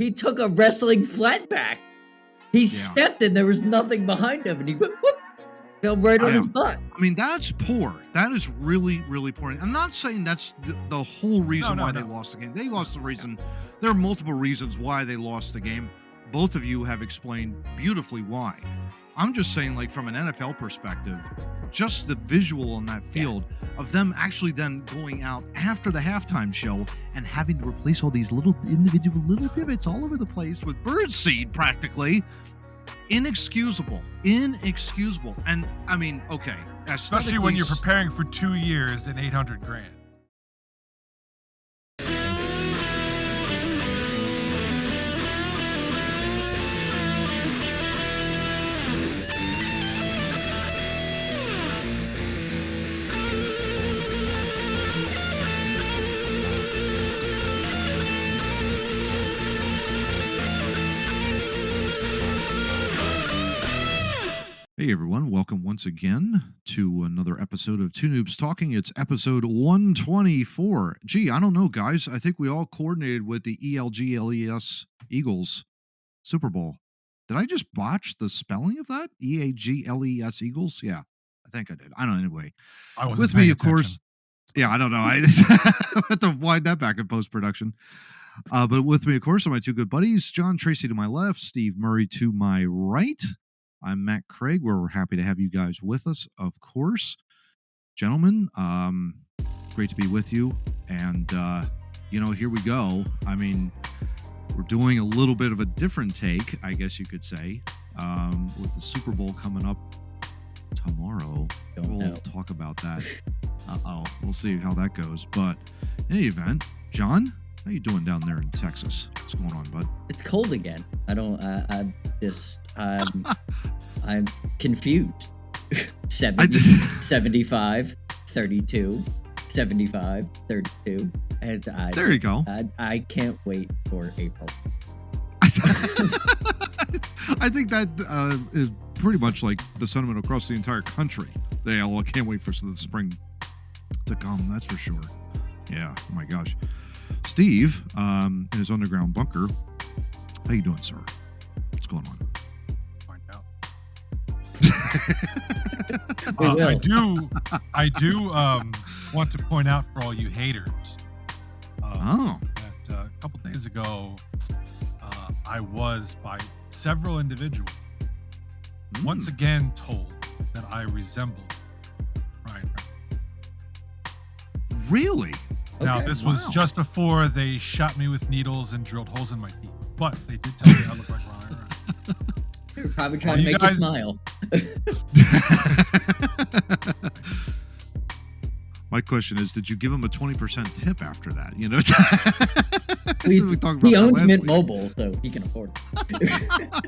He took a wrestling flatback. He stepped and there was nothing behind him, and he went, whoop, fell right on his butt. I mean, that's poor. That is really, really poor. I'm not saying that's the whole reason why they lost the game. They lost the reason. There are multiple reasons why they lost the game. Both of you have explained beautifully why. I'm just saying, like, from an NFL perspective, just the visual on that field of them actually then going out after the halftime show and having to replace all these little individual little divots all over the place with birdseed practically. Inexcusable. And I mean, okay. Especially when you're preparing for 2 years and $800,000. Hey everyone, welcome once again to another episode of Two Noobs Talking. It's episode 124. Gee, I don't know, guys. I think we all coordinated with the ELGLES Eagles Super Bowl. Did I just botch the spelling of that? EAGLES Eagles? Yeah, I think I did. I don't know. Anyway, I wasn't with me, of course. Yeah, I don't know. I have to wind that back in post-production. But with me, of course, are my two good buddies, John Tracy to my left, Steve Murray to my right. I'm Matt Craig. We're happy to have you guys with us, of course. Gentlemen, great to be with you. And, here we go. I mean, we're doing a little bit of a different take, I guess you could say, with the Super Bowl coming up tomorrow. We'll talk about that. We'll see how that goes. But in any event, John, how you doing down there in Texas? What's going on, bud? It's cold again. I'm confused. 70, 75, 32, 75, 32. And there you go. I can't wait for April. I think that is pretty much like the sentiment across the entire country. They all can't wait for the spring to come. That's for sure. Yeah. Oh my gosh. Steve, in his underground bunker. How you doing, sir? What's going on? Find out. I do want to point out for all you haters. That a couple days ago, I was by several individuals once again told that I resembled Ryan. Really? Now, this was just before they shot me with needles and drilled holes in my teeth. But they did tell me I look like Ryan. They were probably trying to make you smile. My question is, did you give him a 20% tip after that? You know, he owns Mint Mobile, so he can afford it.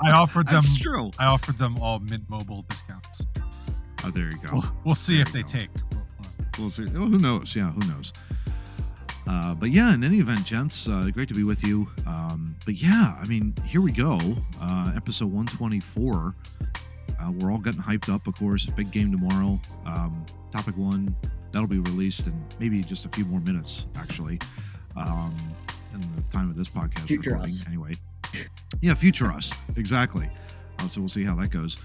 I offered them. That's true. I offered them all Mint Mobile discounts. Oh, there you go. We'll see if they take. We'll see. Oh, who knows? Yeah, who knows? But yeah, in any event, gents, great to be with you. But yeah, I mean, here we go. Episode 124. We're all getting hyped up, of course. Big game tomorrow. Topic 1, that'll be released in maybe just a few more minutes, actually. In the time of this podcast future recording. Us. Anyway. Yeah, future us. Exactly. So we'll see how that goes.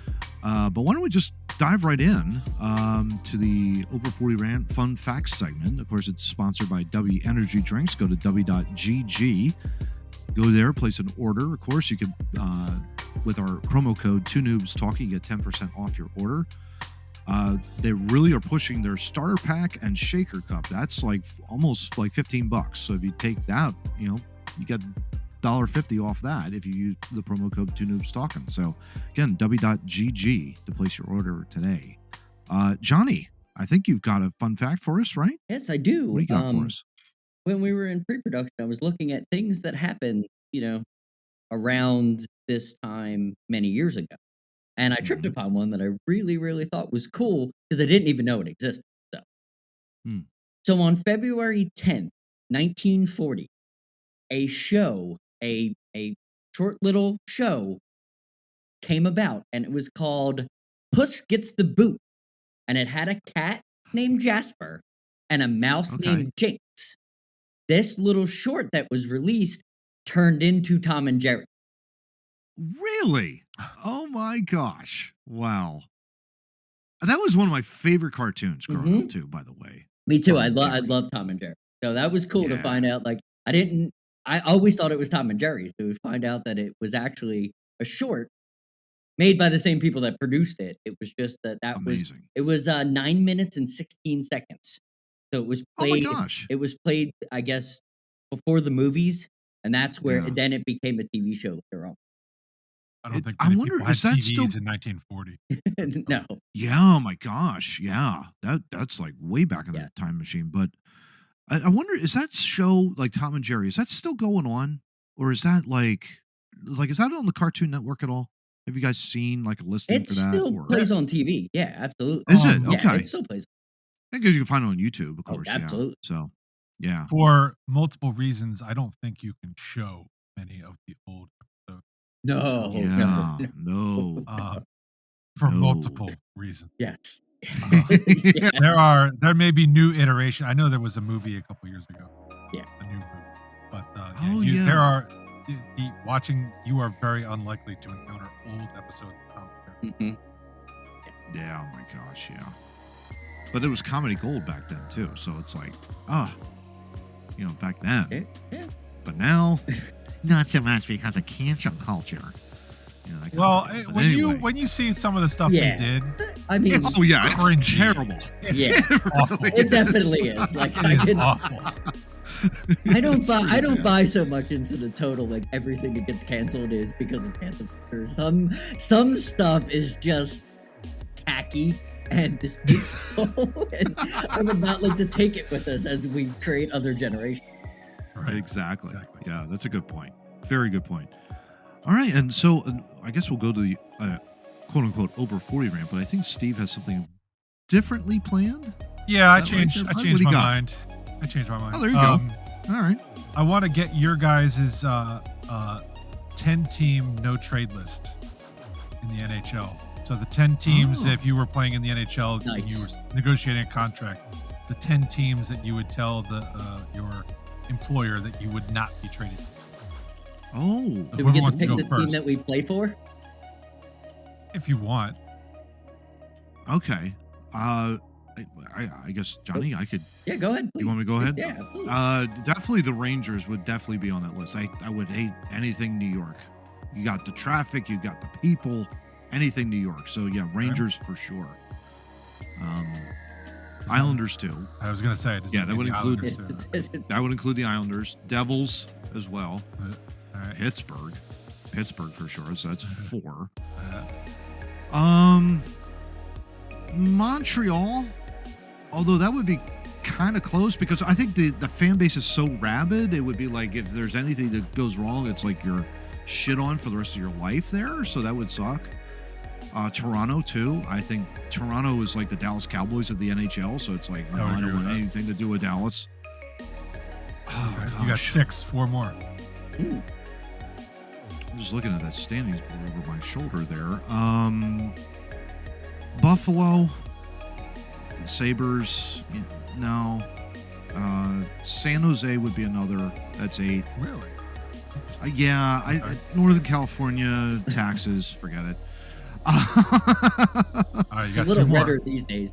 But why don't we just dive right in to the Over 40 Rant Fun Facts segment. Of course, it's sponsored by W Energy Drinks. Go to w.gg. Go there, place an order. Of course, you can, with our promo code 2Noobs Talking, get 10% off your order. They really are pushing their starter pack and shaker cup. That's like almost like $15. So if you take that, you get $1.50 off that if you use the promo code 2Noobs Talking. So again, w.gg to place your order today. Johnny, I think you've got a fun fact for us, right? Yes, I do. What do you got for us? When we were in pre-production, I was looking at things that happened, around this time many years ago. And I tripped upon one that I really, really thought was cool because I didn't even know it existed. So on February 10th, 1940, a short little show came about, and it was called Puss Gets the Boot. And it had a cat named Jasper and a mouse named Jinx. This little short that was released turned into Tom and Jerry. Really? Oh my gosh! Wow, that was one of my favorite cartoons growing up too. By the way, Me too. Tom and I Jerry. love Tom and Jerry. So that was cool to Yeah, find out. Like I always thought it was Tom and Jerry. So to find out that it was actually a short made by the same people that produced it. It was just amazing. it was 9 minutes and 16 seconds. So Oh my gosh! it was played, I guess, before the movies, and that's where Yeah. then it became a TV show later on. I don't think I many wonder, people had is that still? TVs in 1940. No, Yeah. Oh my gosh! Yeah, that's like way back in yeah. the time machine. But I wonder, is that show like Tom and Jerry? Is that still going on, or is that is that on the Cartoon Network at all? Have you guys seen like a listing It for that? still Or plays on TV. Yeah, absolutely. is it Yeah, it okay? still plays. I guess you can find it on YouTube, of Oh, course. Yeah. absolutely. So, yeah. For multiple reasons, I don't think you can show many of the old episodes. No, no, Yeah. No. Uh, for No. multiple reasons. yes. Uh, Yeah, there may be new iteration. I know there was a movie a couple years ago, yeah. a new movie, but yeah, Oh you there yeah. are watching. You are very unlikely to encounter old episodes of Tom and Jerry. Mhm. Yeah. Oh my gosh. Yeah. But it was comedy gold back then too. So it's like, ah, back then. Yeah, yeah. But now, not so much because of cancel culture. That kind Well, of thing. But when you anyway. when you see some of the stuff Yeah. they did, I mean, Oh yeah, it's cringy. terrible. Yeah. awful. it definitely is. Like It I is can, awful. I don't buy so much into the total like everything that gets canceled is because of cancel culture. Some stuff is just tacky and distasteful, and I would not like to take it with us as we create other generations. Right. Exactly. Yeah, that's a good point. Very good point. All right, and so I guess we'll go to the quote unquote over 40 rant, but I think Steve has something differently planned. Yeah, I Is that right changed. there, I bud? changed What do my you got? mind. I changed my mind. Oh, there you go. All right. I want to get your guys' 10-team no trade list in the NHL. So the 10 teams, Oh. if you were playing in the NHL and you Nice. were negotiating a contract, the 10 teams that you would tell your employer that you would not be traded. Oh, Do we Whoever get to wants to pick go the team first, that we play for? if you want. okay. I guess Johnny, I could. Yeah, go ahead. Please. You want me to go ahead? Yeah, absolutely. Definitely the Rangers would definitely be on that list. I would hate anything New York. You got the traffic, you got the people, anything New York. So yeah, Rangers for sure. Islanders too. I was gonna say, does Yeah, it that mean would the include- Islanders too? That would include the Islanders, Devils as well, All right. Pittsburgh for sure. So that's 4. Uh, Montreal, although that would be kind of close because I think the fan base is so rabid. It would be like if there's anything that goes wrong, it's like you're shit on for the rest of your life there. So that would suck. Toronto too. I think Toronto is like the Dallas Cowboys of the NHL. So it's like, no, I I agree don't with want that. anything to do with Dallas. Oh, you got gosh. 6, 4 more. I'm just looking at that standings board over my shoulder there. Buffalo, Sabres, no. San Jose would be another. That's 8. Really? Yeah, Northern California taxes, forget it. All right, you It's a got little 2 more. redder these days.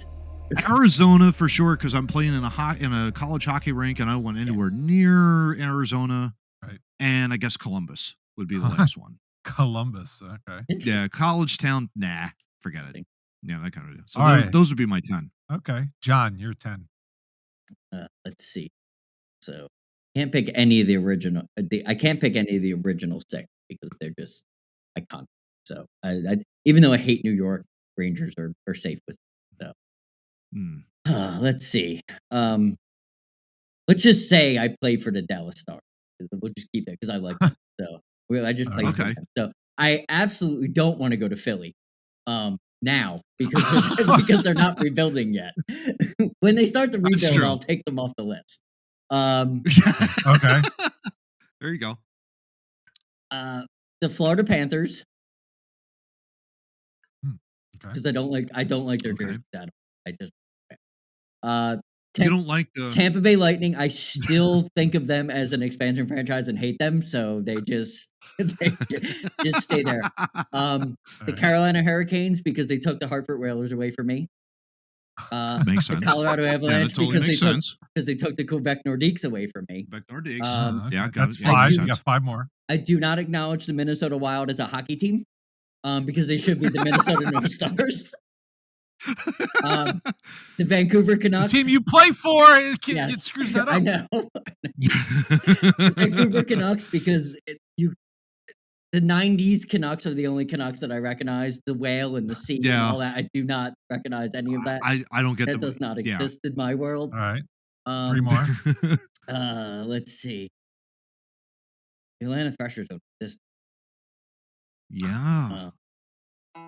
Arizona for sure because I'm playing in a college hockey rink and I don't want anywhere near Arizona. Right. And I guess Columbus would be the last one. Columbus. Okay. Interesting. Yeah, college town, nah, forget it. Yeah, that kind of deal. So All those, right. those would be my 10. Okay. John, you're 10. Let's see. So can't pick any of the original. I can't pick any of the original 6 because they're just iconic. So even though I hate New York, Rangers are safe with. So let's see. Let's just say I play for the Dallas Stars. We'll just keep that because I like them. So I just played for Okay. them. So I absolutely don't want to go to Philly. Now because because they're not rebuilding yet. When they start to That's rebuild, true. I'll take them off the list. Okay. There you go. The Florida Panthers Okay. because I don't like their Okay. jerseys. I just You don't like the Tampa Bay Lightning. I still think of them as an expansion franchise and hate them, so they just stay there. The right. Carolina Hurricanes because they took the Hartford Whalers away from me. Makes The sense. Colorado Avalanche totally because makes sense. they took the Quebec Nordiques away from me. Quebec Nordiques. Okay. got That's it. Yeah, 5. makes You got sense. 5 more. I do not acknowledge the Minnesota Wild as a hockey team, because they should be the Minnesota North Stars. The Vancouver The Canucks. team you play for, it Yes, screws that up. I know. The Vancouver Canucks because the 90s Canucks are the only Canucks that I recognize. The whale and the sea and all that. I do not recognize any of that. I don't get that does not exist in my world. All right. 3 more. Let's see. The Atlanta Thrashers don't exist. Yeah. I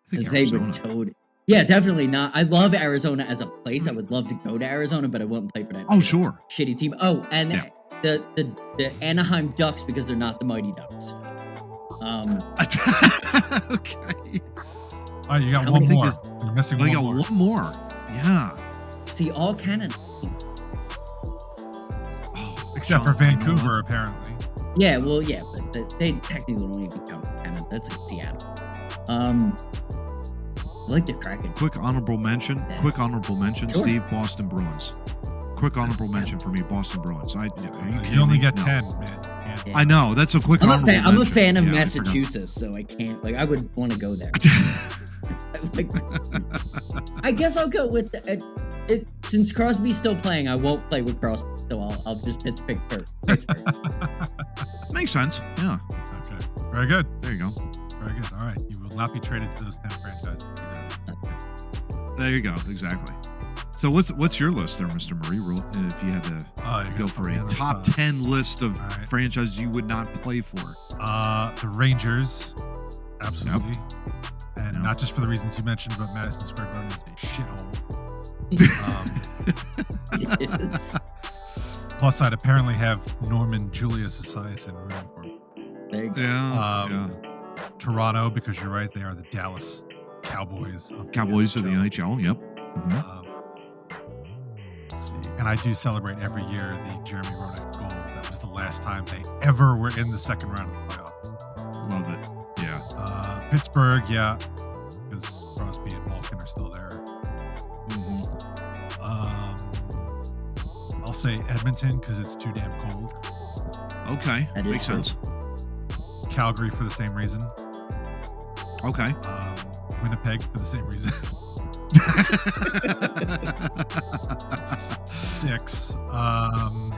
think They would Arizona. Yeah, definitely not. I love Arizona as a place. I would love to go to Arizona, but I wouldn't play for that. Oh, sure. Shitty team. Oh, and the Anaheim Ducks because they're not the Mighty Ducks. Okay. All right, you got I one think more. You're missing Oh, one you got more. one more. Yeah. See, all Canada. Oh, Except for Vancouver, apparently. Yeah, well, yeah, but they technically don't even count Canada. That's like Seattle. I like the Kraken. Quick honorable mention. Sure. Steve, Boston Bruins. Quick honorable mention for me, Boston Bruins. You only get No. 10, man. Yeah. I know. That's a quick honorable mention. I'm a fan of Yeah, I forgot. Massachusetts, so I can't. Like, I would want to go there. I guess I'll go with since Crosby's still playing. I won't play with Crosby, so I'll just Pittsburgh. Makes sense. Yeah. Okay. Very good. There you go. Very good. All right. You will not be traded to those 10 franchises either. There you go. Exactly. So what's your list there, Mr. Murray? If you had to go for a top 10 list of franchises you would not play for. The Rangers, absolutely. And not just for the reasons you mentioned, but Madison Square Garden is a shithole. Yes. Plus, I'd apparently have Norman Julius Esiason rooting for him. There you go. Yeah. Toronto, because you're right, they are the Dallas Cowboys of Cowboys of the NHL. Yep. Mm-hmm. Let's see. And I do celebrate every year the Jeremy Roenick goal. That was the last time they ever were in the second round of the playoffs. Love it. Yeah. Pittsburgh, yeah, because Crosby and Malkin are still there. Mm-hmm. I'll say Edmonton because it's too damn cold. Okay. That is Makes true. sense. Calgary for the same reason. Okay. Winnipeg for the same reason. 6. I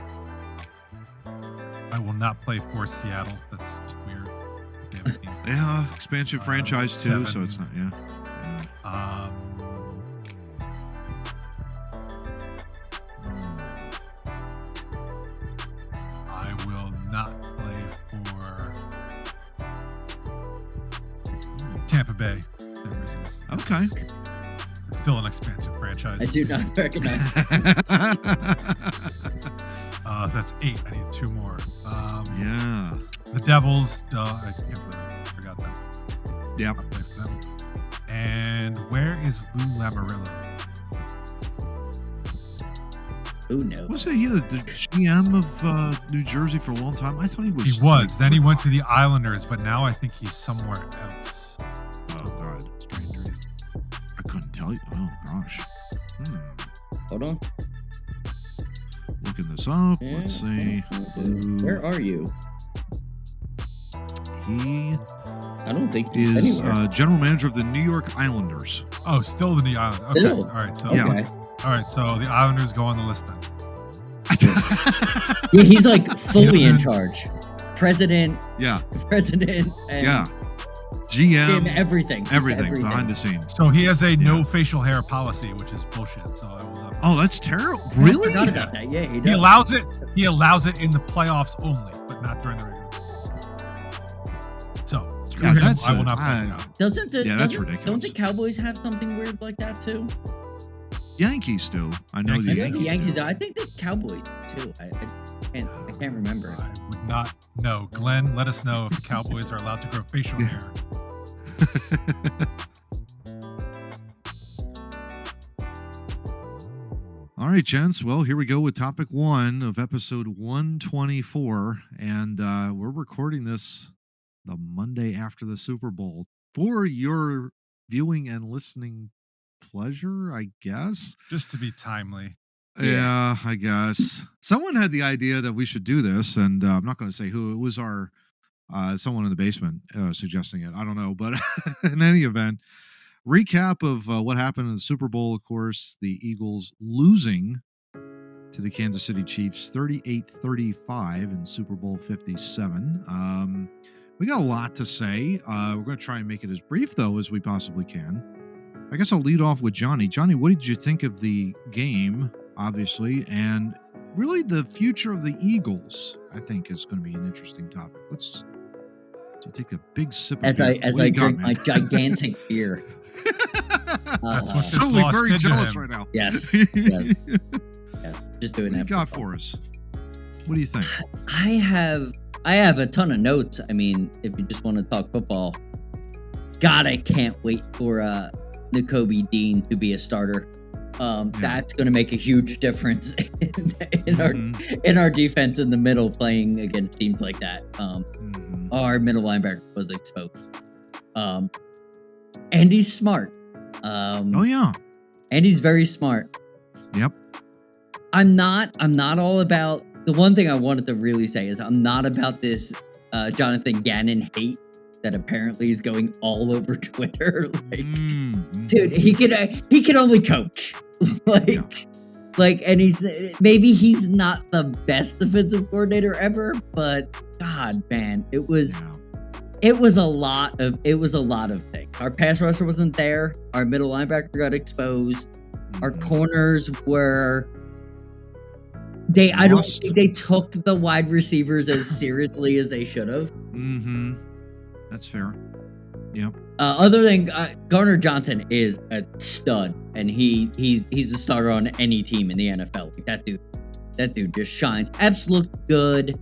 will not play for Seattle. That's just weird. Damn team. Yeah. Expansion franchise too, 7. so it's not. Yeah. I will not play for Tampa Bay. Same reason as- Okay. Still an expansion franchise. I do not recognize. That's 8. I need 2 more. Yeah. The Devils. I can't believe I forgot that. Yep. I'll play for them. And where is Lou Lamoriello? Who knows? Wasn't he the GM of New Jersey for a long time? I thought he was. He was. Then he went to the Islanders, but now I think he's somewhere else. Oh God. Strange reason. I couldn't tell you. Oh gosh. Hold on. Looking this up. Yeah. Let's see. Where are you? He I don't think he's is anywhere. general manager of the New York Islanders. Oh, still the Islanders. Okay. Still? All right. So Okay. Yeah. all right. So the Islanders go on the list then. Yeah, he's like fully in charge. President, Yeah. and Yeah. GM. everything. Everything behind the scenes. So he has a no facial hair policy, which is bullshit. So I will not. Oh, that's terrible. I Really? forgot about that. Yeah, he He does. allows it. He allows it in the playoffs only, but not during the regular. So screw Yeah, him. that's I will not play I- now. Doesn't the Yeah, that's don't ridiculous. the Cowboys have something weird like that too? Yankees do. I know Yankees. the I think the Yankees. Yankees. do. I think the Cowboys too. I can't remember. I would not know. Glenn, let us know if the Cowboys are allowed to grow facial hair. All right, gents. Well, here we go with topic 1 of episode 124. And we're recording this the Monday after the Super Bowl for your viewing and listening pleasure, I guess. Just to be timely. Yeah, I guess. Someone had the idea that we should do this, and I'm not going to say who. It was our someone in the basement suggesting it. I don't know. But in any event, recap of what happened in the Super Bowl, of course, the Eagles losing to the Kansas City Chiefs 38-35 in Super Bowl 57. We got a lot to say. We're going to try and make it as brief, though, as we possibly can. I guess I'll lead off with Johnny. Johnny, what did you think of the game, obviously, and really the future of the Eagles, I think, is going to be an interesting topic. Let's take a big sip of As beer. I drink my gigantic beer. That's what this Suddenly loss very did to jealous him. right now. Yes. Yes. Yes. Just doing What do you that. got for us? What do you think? I have a ton of notes. I mean, if you just want to talk football, God, I can't wait for Nakobe Dean to be a starter. That's going to make a huge difference in our defense in the middle, playing against teams like that. Our middle linebacker was exposed. And he's smart. Oh yeah. And he's very smart. Yep. I'm not all about the one thing I wanted to really say is I'm not about this Jonathan Gannon hate that apparently is going all over Twitter. Dude, he can only coach. And he's not the best defensive coordinator ever, but God, man, it was a lot of things. Our pass rusher wasn't there. Our middle linebacker got exposed. Our corners were. I don't think they took the wide receivers as seriously as they should have. That's fair. Yep. Other than Garner Johnson is a stud, and he's a starter on any team in the NFL. Like, that dude just shines. Epps looked good.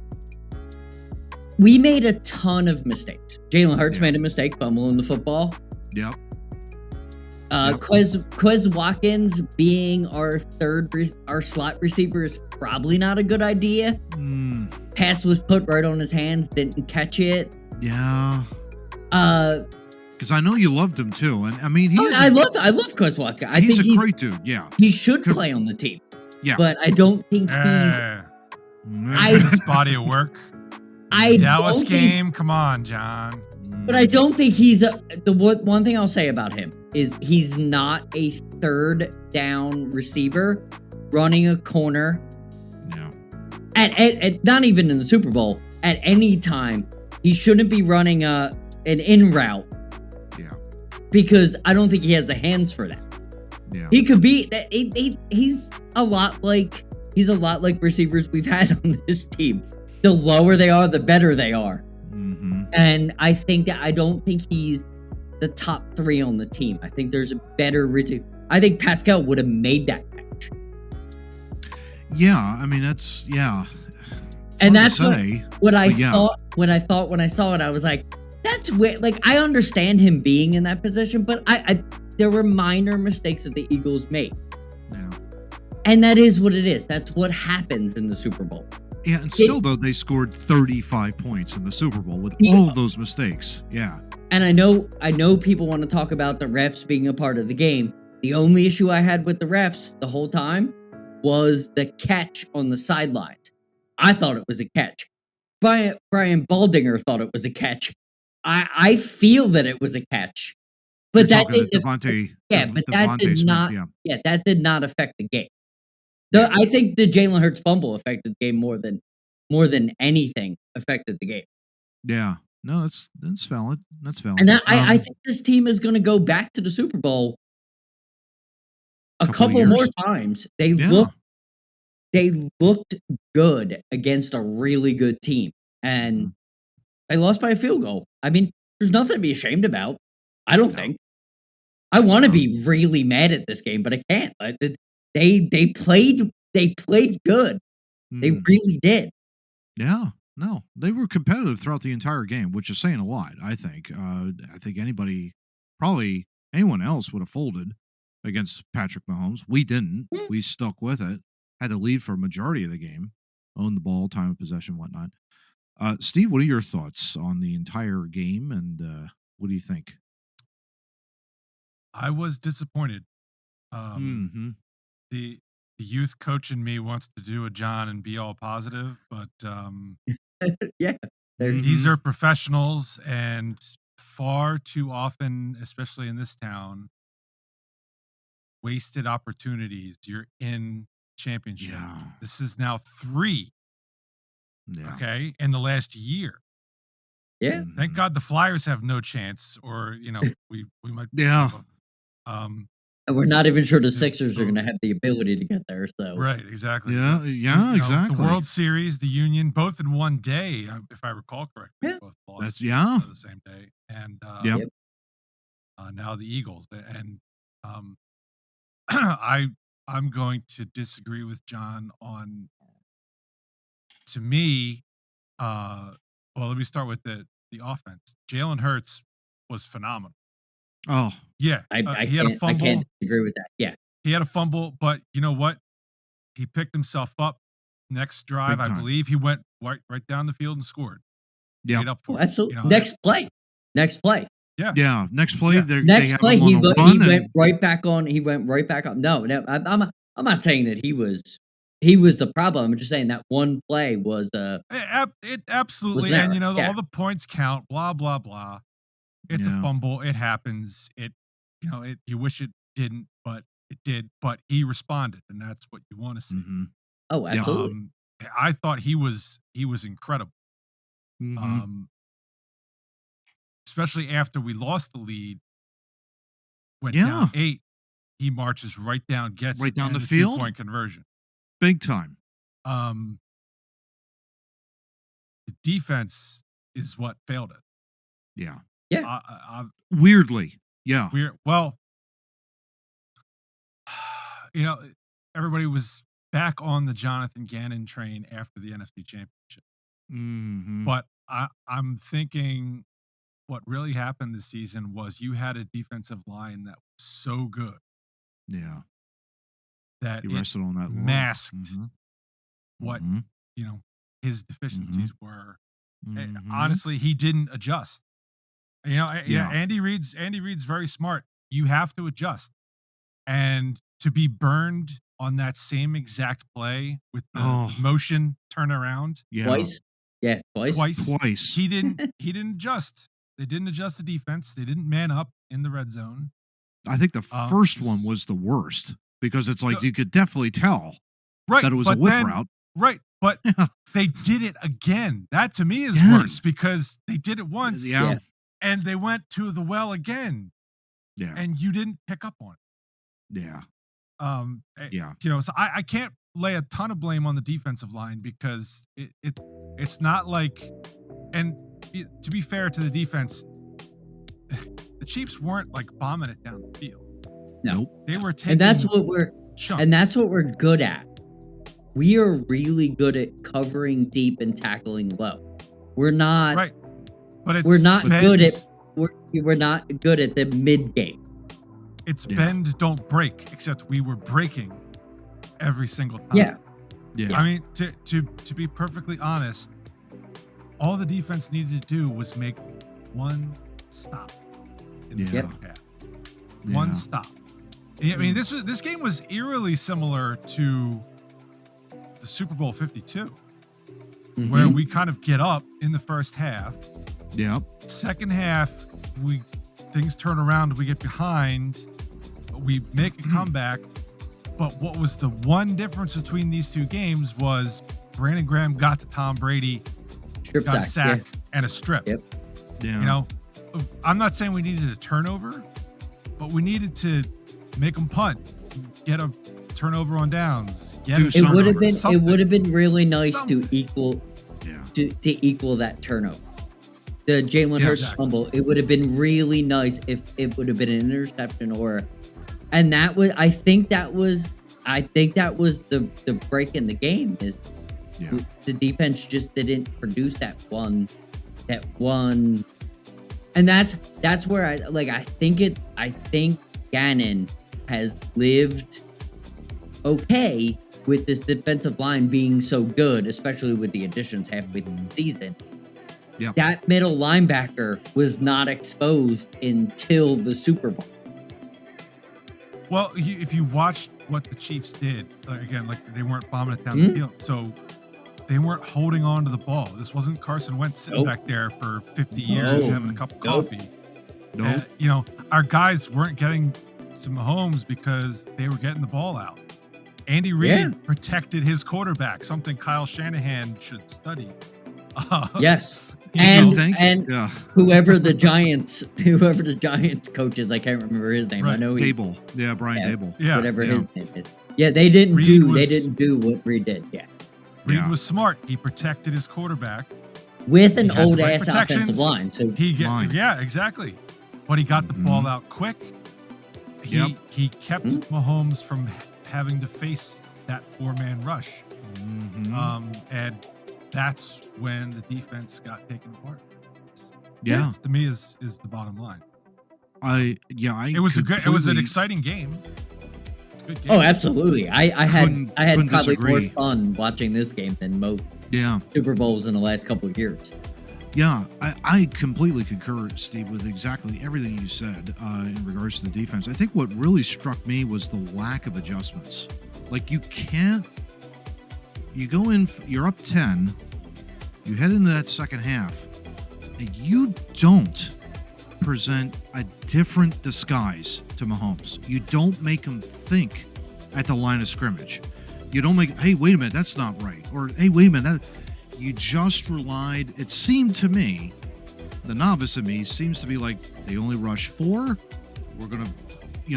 We made a ton of mistakes. Jalen Hurts made a mistake fumbling the football. Yep. Quez Watkins being our slot receiver is probably not a good idea. Pass was put right on his hands, didn't catch it. Yeah. Because I know you loved him too, and I mean I love Quez Watkins. I think he's a great dude. Yeah, he should play on the team. Yeah, but I don't think he's. His body of work. Dallas game. Come on, John. But I don't think he's one thing I'll say about him is he's not a third down receiver running a corner. No. At not even in the Super Bowl. At any time, he shouldn't be running an in route. Yeah. Because I don't think he has the hands for that. Yeah. He could be. He's a lot like receivers we've had on this team. The lower they are, the better they are. And I don't think he's the top 3 on the team. I think there's a better I think Pascal would have made that catch. Yeah, I mean that's and that's what I thought when I saw it. I was like, that's weird. Like, I understand him being in that position, but there were minor mistakes that the Eagles made. Yeah. And that is what it is. That's what happens in the Super Bowl. Yeah, and still, though, they scored 35 points in the Super Bowl with all of those mistakes. Yeah. And I know people want to talk about the refs being a part of the game. The only issue I had with the refs the whole time was the catch on the sidelines. I thought it was a catch. Brian Baldinger thought it was a catch. I feel that it was a catch. But that did not affect the game. I think the Jalen Hurts fumble affected the game more than anything affected the game. Yeah, no, that's valid. That's valid. And I think this team is going to go back to the Super Bowl a couple more times. They looked good against a really good team, and they lost by a field goal. I mean, there's nothing to be ashamed about. I don't think. I want to be really mad at this game, but I can't. They played good. They really did. Yeah, no, they were competitive throughout the entire game, which is saying a lot. I think. I think anyone else would have folded. against Patrick Mahomes. We didn't. Mm. We stuck with it. Had the lead for a majority of the game. Owned the ball, time of possession, whatnot. Steve, what are your thoughts on the entire game, and what do you think? I was disappointed. Mm-hmm. The youth coach in me wants to do a John and be all positive, but Yeah. these are professionals, and far too often, especially in this town, wasted opportunities. You're in championship. Yeah. This is now 3, Yeah. okay, in the last year. Yeah. Thank God the Flyers have no chance, or we might. Yeah. Um. And we're not even sure the Yeah, Sixers are so- going to have the ability to get there. So Right, exactly. Yeah. Yeah. Exactly. The World Series, the Union, both in one day, if I recall correctly. Yeah. Both lost That's yeah. the same day, and Yep. now the Eagles. And I'm going to disagree with John on. To me, well, let me start with the offense. Jalen Hurts was phenomenal. Oh, Yeah, I he had a can't fumble. disagree with that. Yeah. He had a fumble, but you know what? He picked himself up. Next drive, Big I time. believe he went right down the field and scored. yeah. Made up for it. Absolutely. You know, Next play. Yeah. Next play, Yeah. they Next have play, him he on a went run. right back on. He went right back up. No, I'm not saying that he was the problem. I'm just saying that one play was It absolutely, Was an and error, yeah. all the points count. Blah blah blah. It's a Yeah. fumble. It happens. You wish it didn't, but it did. But he responded, and that's what you want to see. Mm-hmm. oh, absolutely. I thought he was incredible. Mm-hmm. Especially after we lost the lead, went Yeah. down 8. He marches right down, gets Right it, down and the a field? 2-point conversion. Big time. The defense is what failed it. Yeah. Weirdly. Yeah. Well, everybody was back on the Jonathan Gannon train after the NFC Championship. Mm-hmm. But I'm thinking what really happened this season was you had a defensive line that was so good Yeah. that He it rested on that line. masked Mhm. what Mhm. his deficiencies were. And Mhm. honestly, he didn't adjust. Yeah. Andy Reid's very smart. You have to adjust, and to be burned on that same exact play with the motion turnaround Yeah. Twice. Yeah, twice. Twice. He didn't adjust. They didn't adjust the defense. They didn't man up in the red zone. I think the first one was the worst because it's like No. you could definitely tell Right, that it was a but whip then- route. Right, but they did it again. That to me is Again. worse because they did it once Yeah. and they went to the well again, Yeah. and you didn't pick up on it. Yeah. Yeah. So I can't lay a ton of blame on the defensive line because it's not like, and to be fair to the defense, the Chiefs weren't like bombing it down the field. No. Nope. They were taking And that's what we're good at. We are really good at covering deep and tackling low. We're not right, but we're not bend, good at we're not good at the mid game. It's bend, don't break. Except we were breaking every single time. Yeah. Yeah. I mean, to be perfectly honest, all the defense needed to do was make one stop in the second half. Yeah. One stop. I mean, this game was eerily similar to the Super Bowl 52, where we kind of get up in the first half. Yeah. Second half, things turn around, we get behind, we make a comeback. But what was the one difference between these two games was Brandon Graham got to Tom Brady, Strip got a sack, sack and a strip. Yep. Yeah. I'm not saying we needed a turnover, but we needed to make them punt, get a turnover on downs. It would have been really nice to equal to equal that turnover. The Jalen Hurts fumble. It would have been really nice if it would have been an interception and that was I think that was the break in the game is the defense just didn't produce that one and that's where I think Gannon has lived okay with this defensive line being so good, especially with the additions halfway through the season. Yep. That middle linebacker was not exposed until the Super Bowl. Well, if you watch what the Chiefs did, again, like they weren't bombing it down the field, so they weren't holding on to the ball. This wasn't Carson Wentz sitting back there for 50 years having a cup of coffee. Nope. Our guys weren't getting to Mahomes because they were getting the ball out. Andy Reid protected his quarterback, something Kyle Shanahan should study. Yes. And yeah. whoever the Giants coach is, I can't remember his name. Right. I know Dable. Yeah, Brian Dable. Yeah. Whatever his name is. Yeah, they didn't do what Reid did. Yeah. Reid was smart. He protected his quarterback with an old ass offensive line. So yeah, exactly. But he got the ball out quick. He kept Mahomes from having to face that 4-man rush. And that's when the defense got taken apart. Yeah. To me is the bottom line. It was an exciting game. Good game. Oh, absolutely. I had probably disagree. more fun watching this game than most Super Bowls in the last couple of years. Yeah, I completely concur, Steve, with exactly everything you said in regards to the defense. I think what really struck me was the lack of adjustments. Like, you go in, you're up 10, you head into that second half, and you don't present a different disguise to Mahomes. You don't make him think at the line of scrimmage. You don't make, hey, wait a minute, that's not right. Or, hey, wait a minute, you just relied, it seemed to me, the novice in me seems to be like, they only rush 4. We're going to,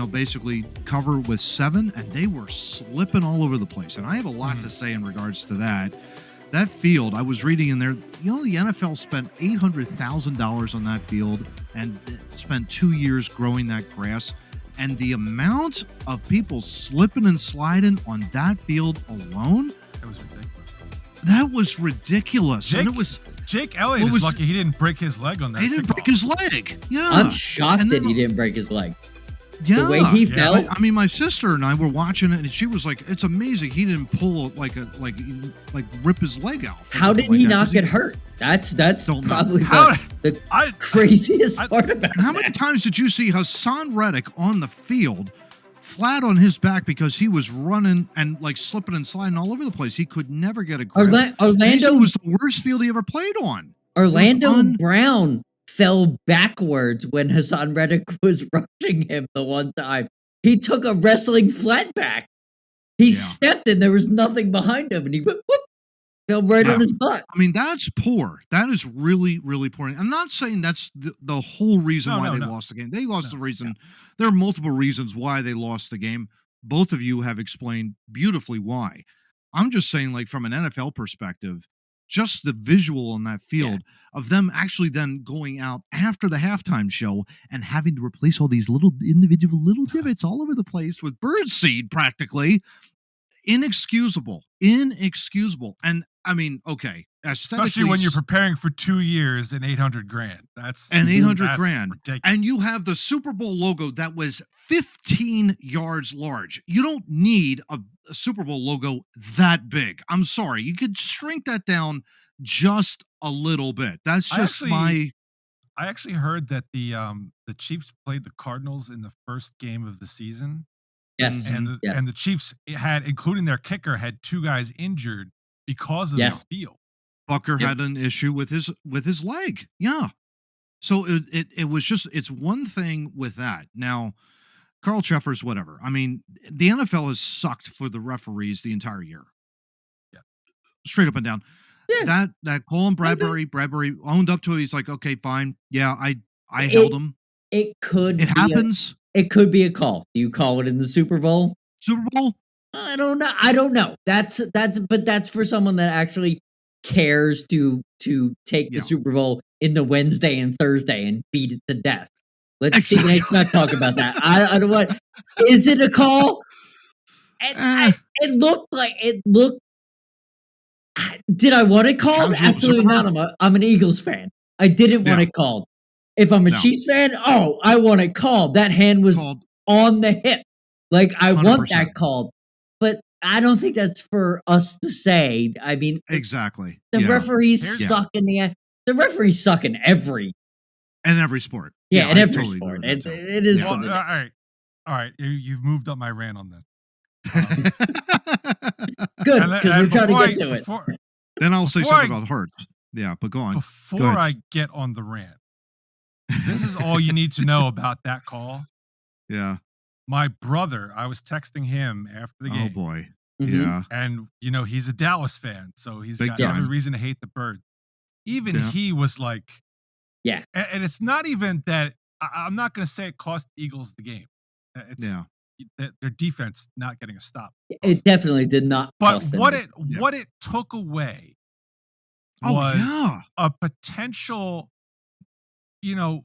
basically cover with 7, and they were slipping all over the place. And I have a lot to say in regards to that. That field, I was reading in there, the NFL spent $800,000 on that field and spent 2 years growing that grass. And the amount of people slipping and sliding on that field alone, that was ridiculous. Jake Elliott is lucky he didn't break his leg on that. He didn't break his leg. Yeah. I'm shocked that he didn't break his leg. Yeah. The way he felt. I mean, my sister and I were watching it, and she was like, "It's amazing he didn't pull like rip his leg out." How did he not get hurt? That's probably the craziest part about it. How many times did you see Hassan Reddick on the field, flat on his back because he was running and like slipping and sliding all over the place? He could never get a grip. Orlando was the worst field he ever played on. Orlando Brown fell backwards when Hassan Reddick was rushing him the one time. He took a wrestling flat back. He stepped and there was nothing behind him, and he went whoop, fell right on his butt. I mean, that's poor. That is really, really poor. I'm not saying that's the whole reason why they lost the game. They lost the reason. There are multiple reasons why they lost the game. Both of you have explained beautifully why. I'm just saying, like, from an NFL perspective, just the visual on that field of them actually then going out after the halftime show and having to replace all these individual little divots all over the place with birdseed practically. Inexcusable. And I mean, okay. Especially when you're preparing for 2 years and $800,000. That's $800,000. Ridiculous. And you have the Super Bowl logo that was 15 yards large. You don't need a Super Bowl logo that big. I'm sorry. You could shrink that down just a little bit. That's just I actually heard that the Chiefs played the Cardinals in the first game of the season. Yes. And the Chiefs had, including their kicker, had 2 guys injured because of the field. Bucker had an issue with his leg. Yeah. So it was just, it's one thing with that. Now, Carl Cheffers, whatever. I mean, the NFL has sucked for the referees the entire year. Yeah. Straight up and down. Yeah. That Colin Bradbury owned up to it. He's like, okay, fine. Yeah, I held him. It happens. It could be a call. Do you call it in the Super Bowl? Super Bowl? I don't know. That's for someone that actually cares to take the Super Bowl in the Wednesday and Thursday and beat it to death. Let's Stephen A. Smith talk about that. I don't want. Is it a call? It looked. Did I want it called? Absolutely not. I'm an Eagles fan. I didn't want it called. If I'm a Chiefs fan, I want it called. That hand was on the hip. Like, I want 100%. that call, but I don't think that's for us to say. I mean, Exactly. the referees Here's- suck the referees suck in every sport. in I every totally sport. agree with that too. It is Yeah. what it is. All right. You've moved up my rant on this. Good, And because we're trying to get to it. Then I'll say before something I- about Hurts. Yeah, but go on. Before Go ahead. I get on the rant, this is all you need to know about that call. Yeah. My brother, I was texting him after the game. Oh boy. Mhm. Yeah. And, he's a Dallas fan, so he's Big got time. every reason to hate the Birds. Even Yeah. he was like, Yeah. And it's not even that, I'm not going to say it cost the Eagles the game. It's their defense not getting a stop. It definitely did not. But cost them what anything. it took away Oh was yeah. a potential,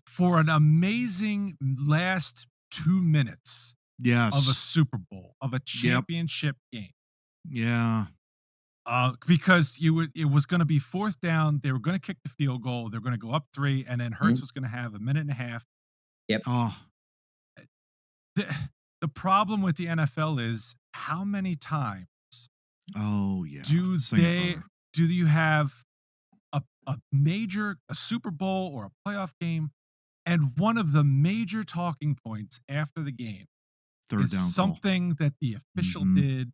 for an amazing last 2 minutes Yes. of a Super Bowl, of a championship game. Yeah. Because it was going to be 4th down. They were going to kick the field goal. They're going to go up 3, and then Hurts was going to have a minute and a half. Oh. The problem with the NFL is how many times Oh yeah. do Sing it, brother. you have a Super Bowl or a playoff game, and one of the major talking points after the game Third is down call. something that the official Mhm. did,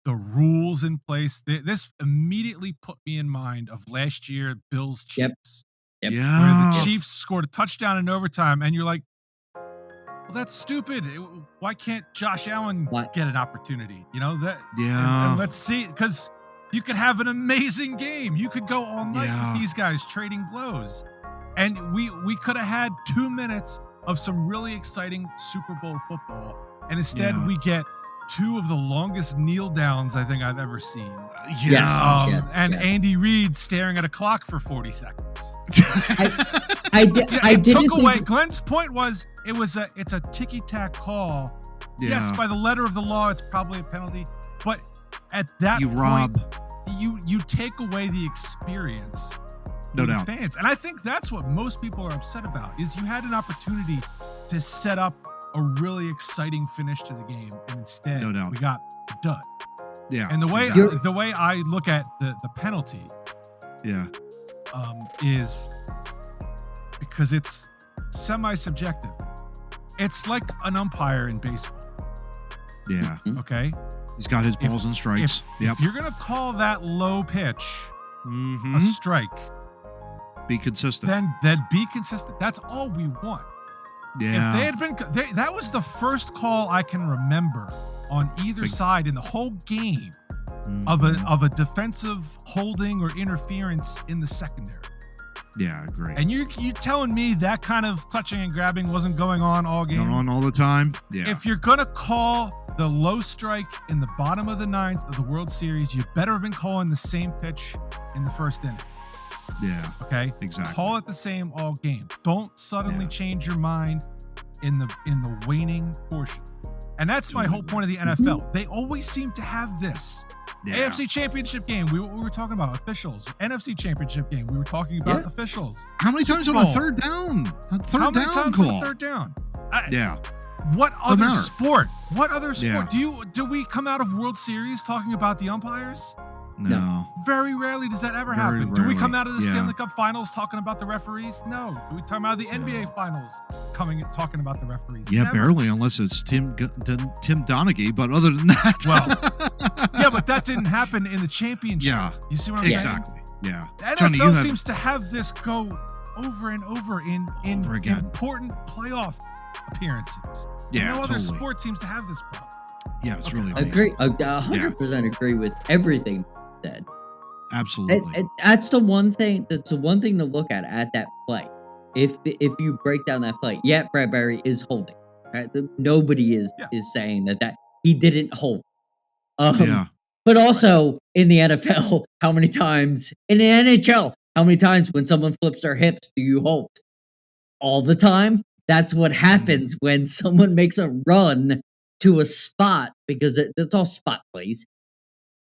the rules in place. This immediately put me in mind of last year Bills Chiefs, Yep. where Yeah. the Chiefs scored a touchdown in overtime, and you're like, well, that's stupid. Why can't Josh Allen get an opportunity? Yeah. And let's see, because you could have an amazing game. You could go all night with these guys trading blows, and we could have had 2 minutes of some really exciting Super Bowl football, and instead we get 2 of the longest kneel downs I think I've ever seen. Yeah. And Andy Reid staring at a clock for 40 seconds. It took away. Glenn's point was it's a ticky-tack call. Yeah. Yes, by the letter of the law, it's probably a penalty. But at that You point, rob. you take away the experience. No for the doubt. fans. And I think that's what most people are upset about, is you had an opportunity to set up a really exciting finish to the game, and instead No doubt. we got a dud. Yeah. And the way exactly. I look at the penalty Yeah. is because it's semi-subjective. It's like an umpire in baseball. Yeah. Okay, He's got his balls and strikes. if you're gonna call that low pitch Mm-hmm. a strike, Be consistent. then be consistent. That's all we want. Yeah. If they had been, that was the first call I can remember on either side in the whole game of a defensive holding or interference in the secondary. Yeah, I agree. And you telling me that kind of clutching and grabbing wasn't going on all game? Going on all the time. Yeah. If you're gonna call the low strike in the bottom of the 9th of the World Series, you better have been calling the same pitch in the first inning. Yeah. Okay, Exactly. Call it the same all game. Don't suddenly change your mind in the waning portion. And that's my whole point of the NFL. They always seem to have this. Yeah. AFC Championship game, we were talking about officials. NFC Championship game, we were talking about officials. How many times on a third down? How many times call? on a third down? Yeah. What other matter. sport? What other sport? Yeah. Do we come out of World Series talking about the umpires? No. Very rarely does that ever Very happen. Do we come rarely. out of the Yeah. Stanley Cup Finals talking about the referees? No. Do we come out of the NBA Finals talking about the referees? Yeah, Never. barely, unless it's Tim Donaghy. But other than that, Well, yeah, but that didn't happen in the championship. Yeah. You see what I'm saying? Exactly. Yeah. The Johnny, NFL you had- seems to have this go over and over in Over again. important playoff appearances. Yeah, no other totally. sport seems to have this problem. Yeah, it's really Agree. 100% agree with everything you said. absolutely. That's the one thing. That's the one thing to look at that play. If you break down that play, Bradbury is holding. Right? Nobody is saying that he didn't hold. Yeah. But also in the NFL, how many times in the NHL, how many times when someone flips their hips do you hold? All the time. That's what happens when someone makes a run to a spot, because it's all spot plays.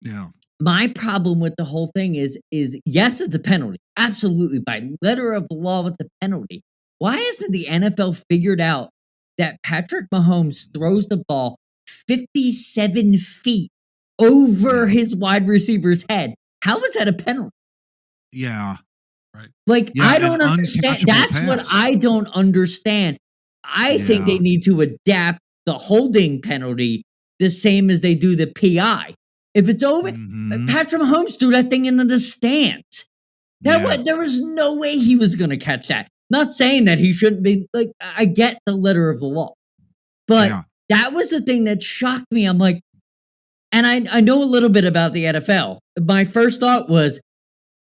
Yeah. My problem with the whole thing is yes, it's a penalty. Absolutely. By letter of the law, it's a penalty. Why hasn't the NFL figured out that Patrick Mahomes throws the ball 57 feet over his wide receiver's head. How is that a penalty? Yeah. Right. Like, Yeah, I an don't understand. uncatchable That's what pass. I don't understand. I think they Yeah. need to adapt the holding penalty the same as they do the PI. If it's over, Mhm. Patrick Mahomes threw that thing into the stands. Yeah. There was no way he was going to catch that. Not saying that he shouldn't be. Like, I get the letter of the law, but Yeah. that was the thing that shocked me. I'm like, and I know a little bit about the NFL. My first thought was,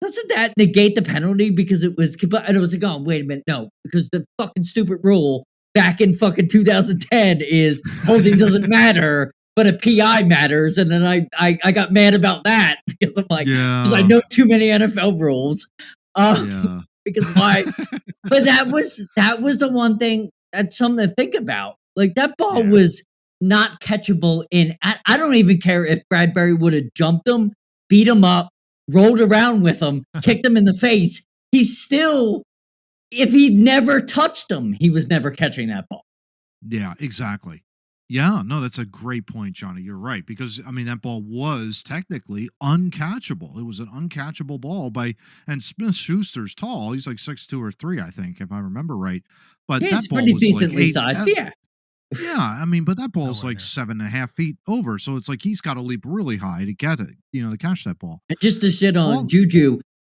doesn't that negate the penalty because it was? And I was like, oh, wait a minute, no, because the fucking stupid rule back in fucking 2010 is holding doesn't matter, but a PI matters. And then I got mad about that because I'm like, because I Yeah. know too many NFL rules. Yeah. Because why? But that was the one thing that's something to think about. Like, that ball Yeah. was not catchable in. I don't even care if Bradbury would have jumped him, beat him up, rolled around with him, kicked him in the face. He's still, if he'd never touched him, he was never catching that ball. Yeah, exactly. Yeah, no, that's a great point, Johnny. You're right. Because I mean, that ball was technically uncatchable. It was an uncatchable ball and Smith Schuster's tall. He's like 6'2" or 3, I think, if I remember right. But Yeah, that he's ball pretty was like decently sized. Yeah. yeah, I mean, but that ball's Nowhere like near. 7.5 feet over. So it's like he's got to leap really high to get it, to catch that ball. And just to shit on Well,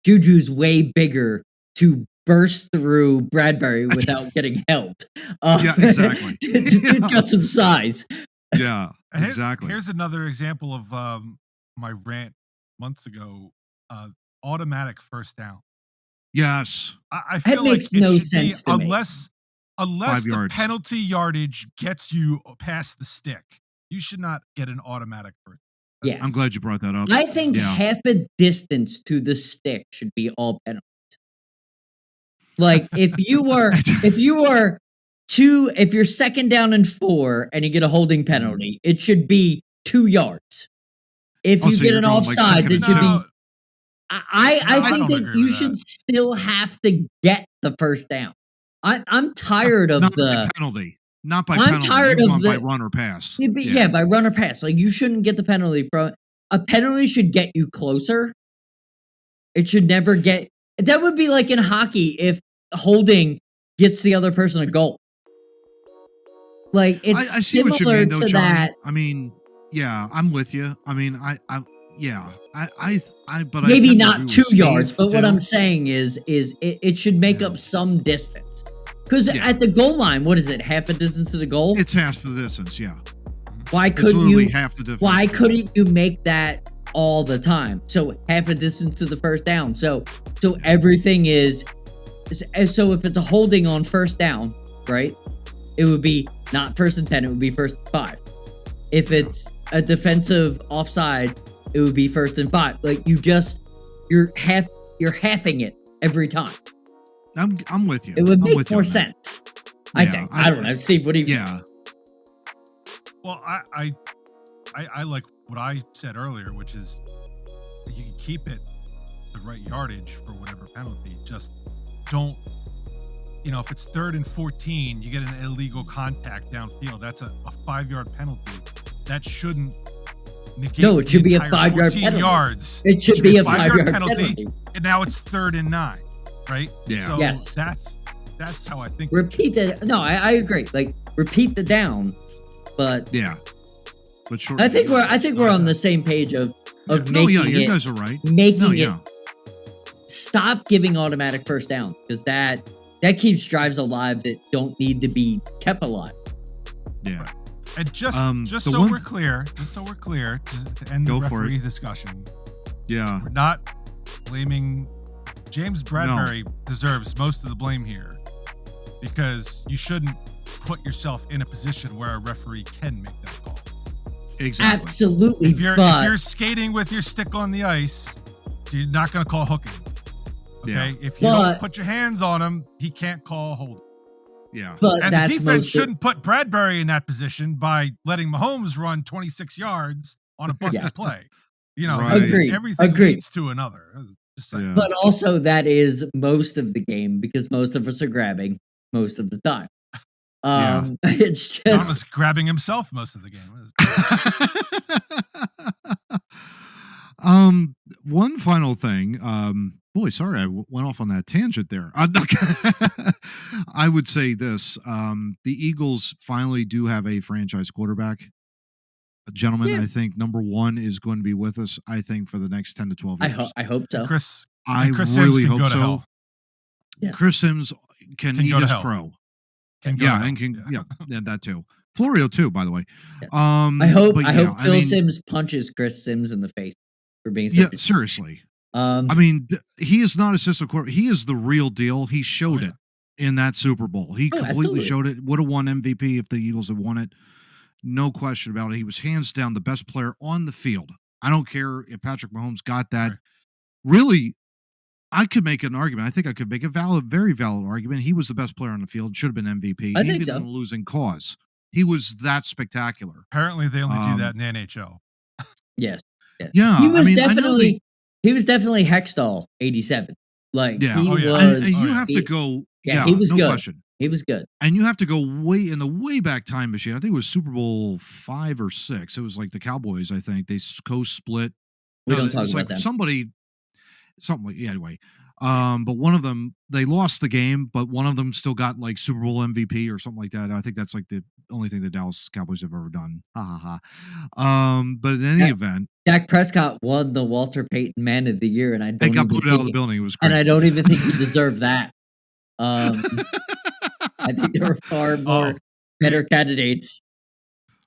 Juju's way bigger to burst through Bradbury without getting helped. Yeah, exactly. Dude's got some size. Yeah, And exactly. here's another example of my rant months ago. Automatic first down. Yes. I That feel like makes it no should be sense to me. unless 5 the yards. penalty yardage gets you past the stick, you should not get an automatic first. Yeah. I'm glad you brought that up. I think Yeah. half a distance to the stick should be all penalties. Like, if you're second down and 4 and you get a holding penalty, it should be 2 yards. If Oh, you so get you're an going, like, offside, second it and should 2. be. I I think don't that agree you with should that. still have to get the first down. I'm tired of Not by the. penalty. Not by I'm penalty. tired You of want by the. run or pass. Yeah, by run or pass. Like, you shouldn't get the penalty from a penalty. Should get you closer. It should never get. That would be like in hockey if holding gets the other person a goal. Like, I it's see what you similar mean, though, to Johnny. that. I mean, yeah, I'm with you. I mean, yeah, but I Maybe tend to agree not with 2 Steve, yards, but what too. I'm saying is it should make Yeah. up some distance. Because Yeah. at the goal line, what is it? Half a distance to the goal? It's half the distance, yeah. Why It's couldn't literally you? half the difference. Why couldn't you make that all the time? So half a distance to the first down. So everything is. So if it's a holding on first down, right? It would be not first and 10. It would be first and 5. If it's a defensive offside, it would be first and 5. Like, you're halving it every time. I'm with you. It would I'm make with you more on that. sense. I Yeah, think. I don't know, Steve. What do you think? Yeah. Well, I like what I said earlier, which is you can keep it the right yardage for whatever penalty. Just don't, if it's 3rd and 14, you get an illegal contact downfield. That's a 5-yard penalty. That shouldn't negate. No, it should the be a entire 5-yard 14 penalty. yards. It should be a 5-yard penalty, penalty. and now it's 3rd and 9, right? Yeah. So Yes. that's how I think. Repeat the. No, I agree. Like, repeat the down, but Yeah. But short. I think we're on the same page of No, making yeah, you it. guys are right. Making No, it. yeah. Stop giving automatic first down, because that keeps drives alive that don't need to be kept alive. Yeah. And just the so one- we're clear, to end the Go for it. referee discussion, Yeah. we're not blaming James Bradbury. Deserves most of the blame here, because you shouldn't put yourself in a position where a referee can make that call. Exactly. Absolutely, If you're but skating with your stick on the ice, you're not going to call hooking. Okay, Yeah. if you But- don't put your hands on him, he can't call holding. Yeah. but And that's the defense most. shouldn't put Bradbury in that position by letting Mahomes run 26 yards on a busted Yes. play. Right. Agreed. Everything Agreed. leads to another. Just saying. Yeah. But also, that is most of the game, because most of us are grabbing most of the time. It's John just was grabbing himself most of the game. One final thing. Boy, sorry, went off on that tangent there. I would say this: the Eagles finally do have a franchise quarterback. Gentlemen, Yeah. I think number one is going to be with us. I think for the next 10 to 12 years. I hope so. Chris Chris Sims really can hope go to so. hell. Yeah. Chris Sims can eat go to his hell. crow. Can go to hell. And can yeah, that too. Florio too, by the way. Yeah. I hope Phil Sims punches Chris Sims in the face for being such seriously. I mean, he is not assistant quarterback. He is the real deal. He showed it in that Super Bowl. He completely showed it. Would have won MVP if the Eagles had won it. No question about it. He was hands down the best player on the field. I don't care if Patrick Mahomes got that. Right. Really, I could make an argument. I think I could make a very valid argument. He was the best player on the field. Should have been MVP. I think even so. in a losing cause. He was that spectacular. Apparently, they only do that in the NHL. Yes. Yeah. He was definitely Hextall 87. Like he was. And you have to go. Yeah, he was no good. Question. He was good. And you have to go way in the way back time machine. I think it was Super Bowl 5 or 6. It was like the Cowboys. I think they co-split. We don't talk about that. Something anyway. But one of them, they lost the game, but one of them still got like Super Bowl MVP or something like that. I think that's like the only thing the Dallas Cowboys have ever done. Ha ha ha. But in any event, Dak Prescott won the Walter Payton Man of the Year, and they got put out of the building. It was great. And I don't even think he deserved that. I think there were far more better candidates.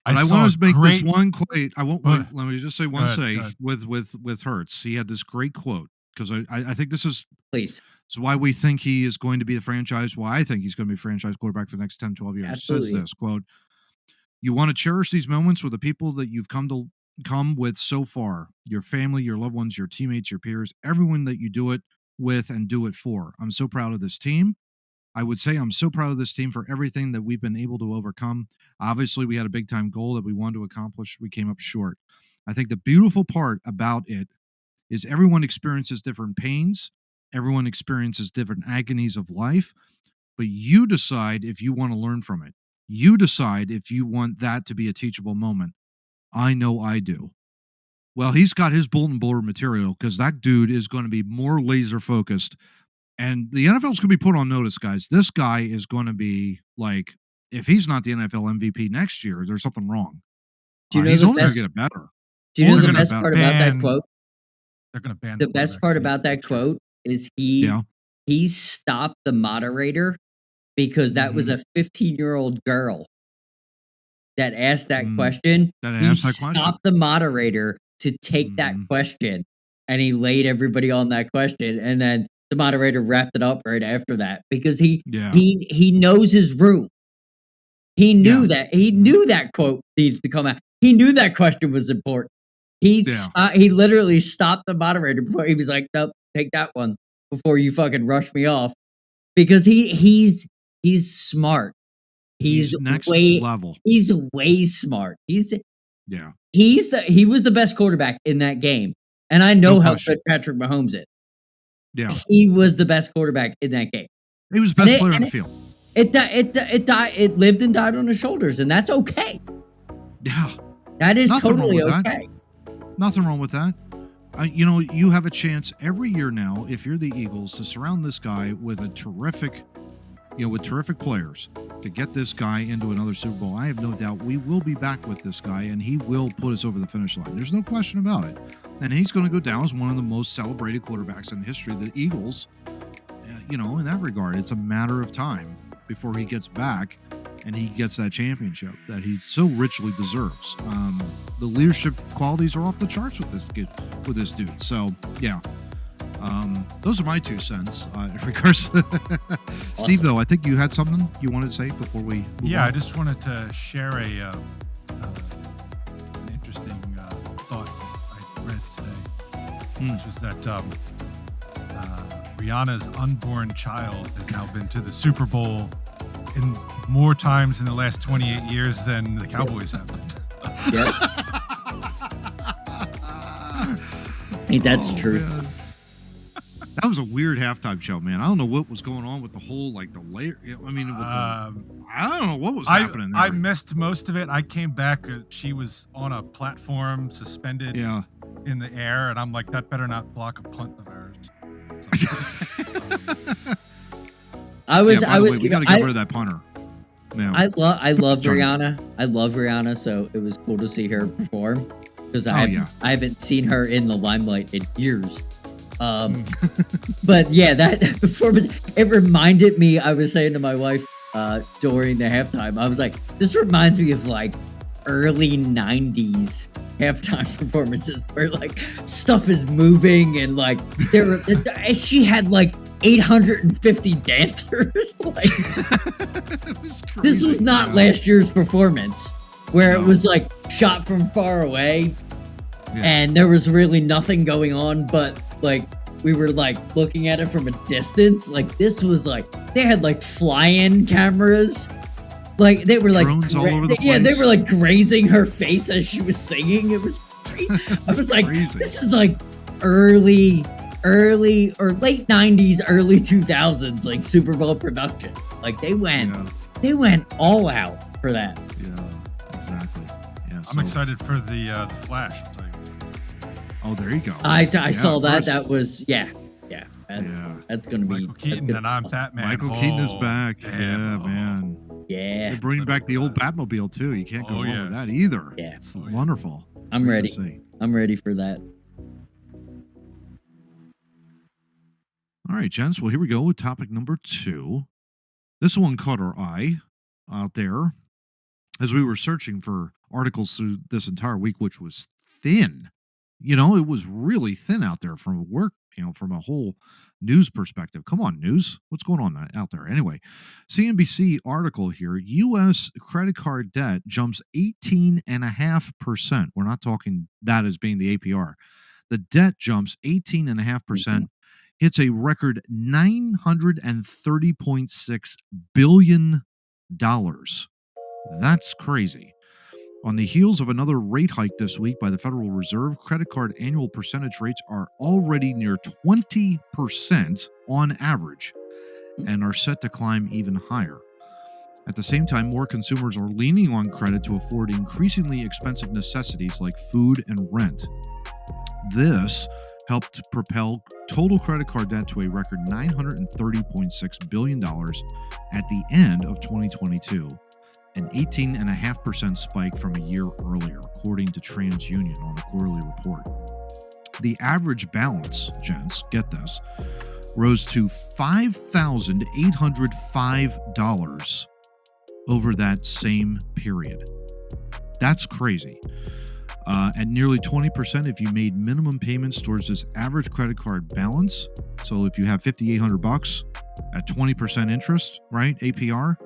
I want to make this one quote. I won't. Let me just say one with Hurts. He had this great quote because I think this is why we think he is going to be the franchise. Why I think he's going to be a franchise quarterback for the next 10, 12 years. Absolutely. It says this quote: "You want to cherish these moments with the people that you've come with so far. Your family, your loved ones, your teammates, your peers, everyone that you do it with and do it for. I'm so proud of this team. I would say I'm so proud of this team for everything that we've been able to overcome. Obviously, we had a big-time goal that we wanted to accomplish. We came up short. I think the beautiful part about it is everyone experiences different pains. Everyone experiences different agonies of life. But you decide if you want to learn from it. You decide if you want that to be a teachable moment. I know I do." Well, he's got his bulletin board material because that dude is going to be more laser-focused. And the NFL is going to be put on notice, guys. This guy is going to be like, if he's not the NFL MVP next year, there's something wrong. Do you know he's only going to get better. Do you know the best part about that quote? They're going to ban the best part about that quote is he stopped the moderator because that was a 15-year-old girl that asked that question. He stopped the moderator to take that question, and he laid everybody on that question, and then the moderator wrapped it up right after that because he knows his room. He knew that quote needed to come out. He knew that question was important. He literally stopped the moderator before he was like, "Nope, take that one before you fucking rush me off," because he's smart. He's next level. He's way smart. He was the best quarterback in that game, and I know how good Patrick Mahomes is. Yeah, he was the best quarterback in that game. He was the best player on the field. It lived and died on his shoulders, and that's okay. Yeah, that is totally okay. Nothing wrong with that. You have a chance every year now, if you're the Eagles, to surround this guy with terrific players to get this guy into another Super Bowl. I have no doubt we will be back with this guy, and he will put us over the finish line. There's no question about it. And he's going to go down as one of the most celebrated quarterbacks in the history of the Eagles. In that regard, it's a matter of time before he gets back and he gets that championship that he so richly deserves. The leadership qualities are off the charts with this dude. So, yeah. Those are my 2 cents in regards. Steve, though, I think you had something you wanted to say before we move on. I just wanted to share an interesting thought I read today, which was that Rihanna's unborn child has now been to the Super Bowl in more times in the last 28 years than the Cowboys have. Ain't that the truth? That was a weird halftime show, man. I don't know what was going on with the whole, like, the layer. I mean, I don't know what was happening there. I missed most of it. I came back. She was on a platform suspended in the air, and I'm like, that better not block a punt of ours. We got to get rid of that punter. Yeah. I love Rihanna. I love Rihanna, so it was cool to see her perform because I haven't seen her in the limelight in years. But yeah, that performance, it reminded me, I was saying to my wife during the halftime, I was like, this reminds me of like early 90s halftime performances where like stuff is moving and like she had like 850 dancers. Like, this was not last year's performance where it was like shot from far away and there was really nothing going on, but like we were like looking at it from a distance. Like this was like they had like fly-in cameras. Like they were like drones all over the place. Yeah, they were like grazing her face as she was singing. It was great. I was like, this is like early or late 90s, early 2000s, like Super Bowl production. Like they went all out for that. Yeah, exactly. Yeah, I'm excited for the Flash. I'll tell you. Oh, there you go. I saw that. That was that's gonna be Michael Keaton and I'm Batman. Michael Keaton is back. Damn, man. Yeah. They're bringing back the old Batmobile too. You can't go wrong with that either. Yeah. It's wonderful. I'm ready. I'm ready for that. All right, gents. Well, here we go with topic number 2. This one caught our eye out there as we were searching for articles through this entire week, which was thin. You know, it was really thin out there from work, from a whole news perspective. Come on, news. What's going on out there? Anyway, CNBC article here. U.S. credit card debt jumps 18.5%. We're not talking that as being the APR. The debt jumps 18.5%. It's a record $930.6 billion. That's crazy. On the heels of another rate hike this week by the Federal Reserve, credit card annual percentage rates are already near 20% on average and are set to climb even higher. At the same time, more consumers are leaning on credit to afford increasingly expensive necessities like food and rent. This helped propel total credit card debt to a record $930.6 billion at the end of 2022, an 18.5% spike from a year earlier, according to TransUnion on a quarterly report. The average balance, gents, get this, rose to $5,805 over that same period. That's crazy. At nearly 20% if you made minimum payments towards this average credit card balance. So if you have $5,800 at 20% interest, right, APR,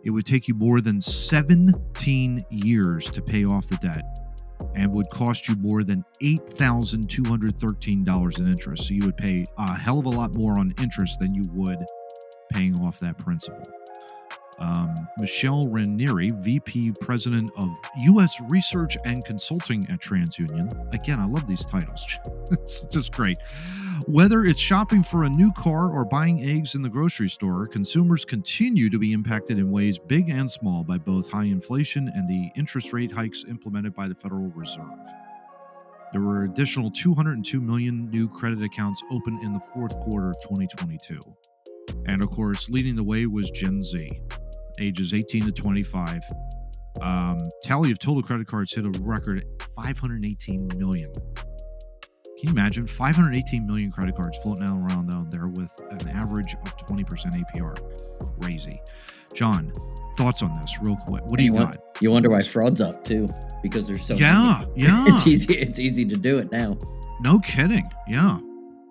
it would take you more than 17 years to pay off the debt and would cost you more than $8,213 in interest. So you would pay a hell of a lot more on interest than you would paying off that principal. Michelle Ranieri, VP President of U.S. Research and Consulting at TransUnion. Again, I love these titles. It's just great. Whether it's shopping for a new car or buying eggs in the grocery store, consumers continue to be impacted in ways big and small by both high inflation and the interest rate hikes implemented by the Federal Reserve. There were additional 202 million new credit accounts opened in the fourth quarter of 2022. And of course, leading the way was Gen Z, ages 18 to 25. Tally of total credit cards hit a record 518 million. Can you imagine 518 million credit cards floating around down there with an average of 20% APR? Crazy. John, thoughts on this real quick? What do you got? You wonder why fraud's up too, because there's so many. It's easy to do it now. No kidding. Yeah.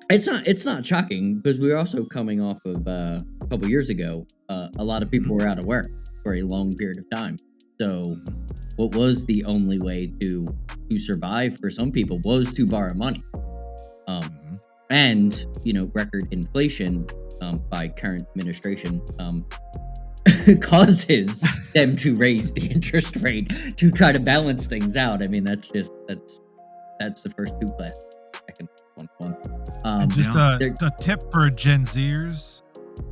It's not shocking because we were also coming off of a couple years ago. A lot of people were out of work for a long period of time. So what was the only way to survive for some people was to borrow money. And, record inflation by current administration causes them to raise the interest rate to try to balance things out. I mean, that's the first two class. 2021. And just a tip for Gen Zers.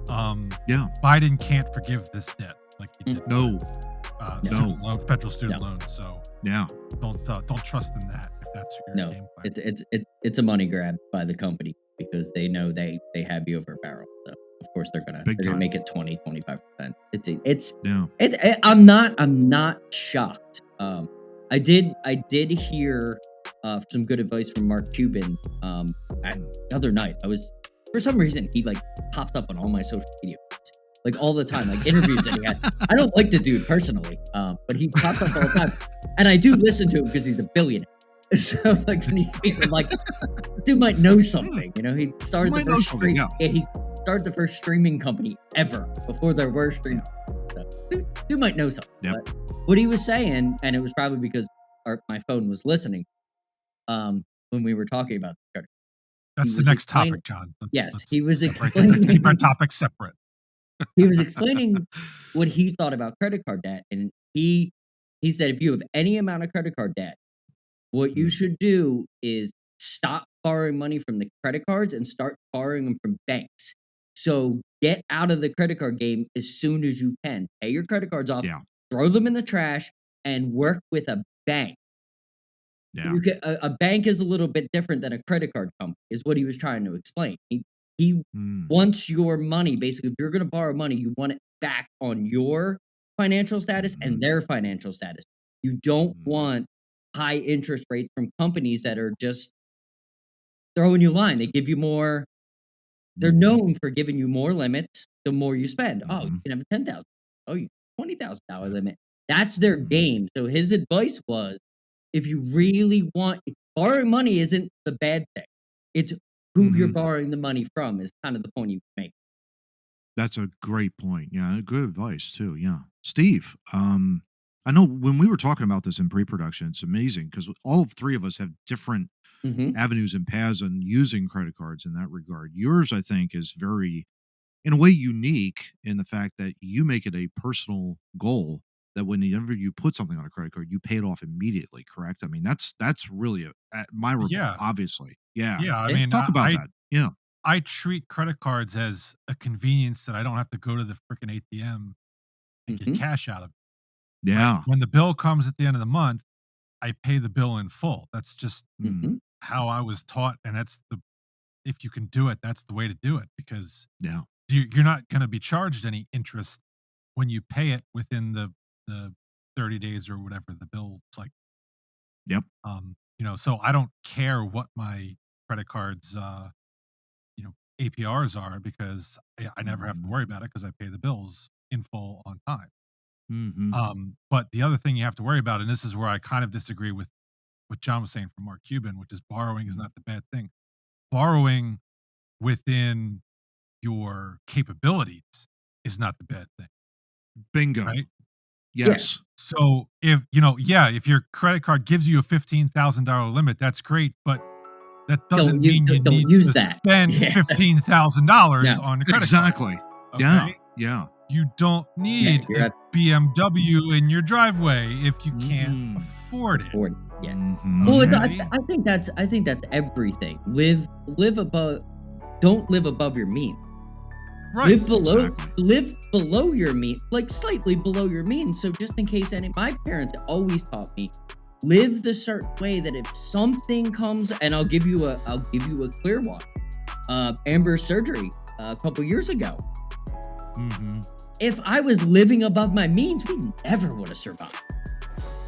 Biden can't forgive this debt like he did. No. Federal student loans. So don't trust in that if that's your game plan. It's a money grab by the company because they know they have you over a barrel. So of course they're gonna make it 20-25%. I'm not shocked. I did hear some good advice from Mark Cuban the other night. For some reason he like popped up on all my social media feeds, like all the time, like interviews that he had. I don't like the dude personally, but he popped up all the time, and I do listen to him because he's a billionaire. So like when he speaks, I'm like, dude might know something. You know, he started the first he started the first streaming company ever before there were streaming. So, dude might know something. Yep. But what he was saying, and it was probably because my phone was listening when we were talking about the credit. That's the next topic, John. He was explaining. Keep our topics separate. He was explaining what he thought about credit card debt, and he said if you have any amount of credit card debt, what you should do is stop borrowing money from the credit cards and start borrowing them from banks. So get out of the credit card game as soon as you can. Pay your credit cards off, throw them in the trash, and work with a bank. Yeah. A bank is a little bit different than a credit card company, is what he was trying to explain. He wants your money. Basically, if you're going to borrow money, you want it back on your financial status and their financial status. You don't want high interest rates from companies that are just throwing you line. They give you more. They're known for giving you more limits the more you spend. Oh, you can have a $10,000. Oh, you $20,000 limit. That's their game. So his advice was, if you really want, borrowing money isn't the bad thing. It's who you're borrowing the money from is kind of the point you make. That's a great point. Yeah, good advice too. Yeah, Steve. I know when we were talking about this in pre-production, it's amazing because all three of us have different avenues and paths on using credit cards in that regard. Yours, I think, is very, in a way, unique in the fact that you make it a personal goal that whenever you put something on a credit card, you pay it off immediately. Correct? I mean, that's really admirable. Yeah. Obviously. Yeah. Yeah. I mean, talk about that. Yeah. I treat credit cards as a convenience that I don't have to go to the freaking ATM and get cash out of. Yeah. Right? When the bill comes at the end of the month, I pay the bill in full. That's just how I was taught, and if you can do it, that's the way to do it, because you're not going to be charged any interest when you pay it within the 30 days or whatever the bill's like. Yep. So I don't care what my credit cards APRs are, because I never have to worry about it because I pay the bills in full on time. But the other thing you have to worry about, and this is where I kind of disagree with what John was saying from Mark Cuban, which is borrowing is not the bad thing. Borrowing within your capabilities is not the bad thing. Bingo. Right? Yes. Yeah. So if your credit card gives you a $15,000 limit, that's great, but that doesn't mean you need to spend $15,000 on a credit card. Okay? Yeah. You don't need a BMW in your driveway if you can't afford it. Well, I think that's everything. Live above. Don't live above your means. Right. Live below your means, like slightly below your means. So just in case my parents always taught me, live the certain way that if something comes, and I'll give you a clear one. Amber's surgery a couple years ago. If I was living above my means, we never would have survived.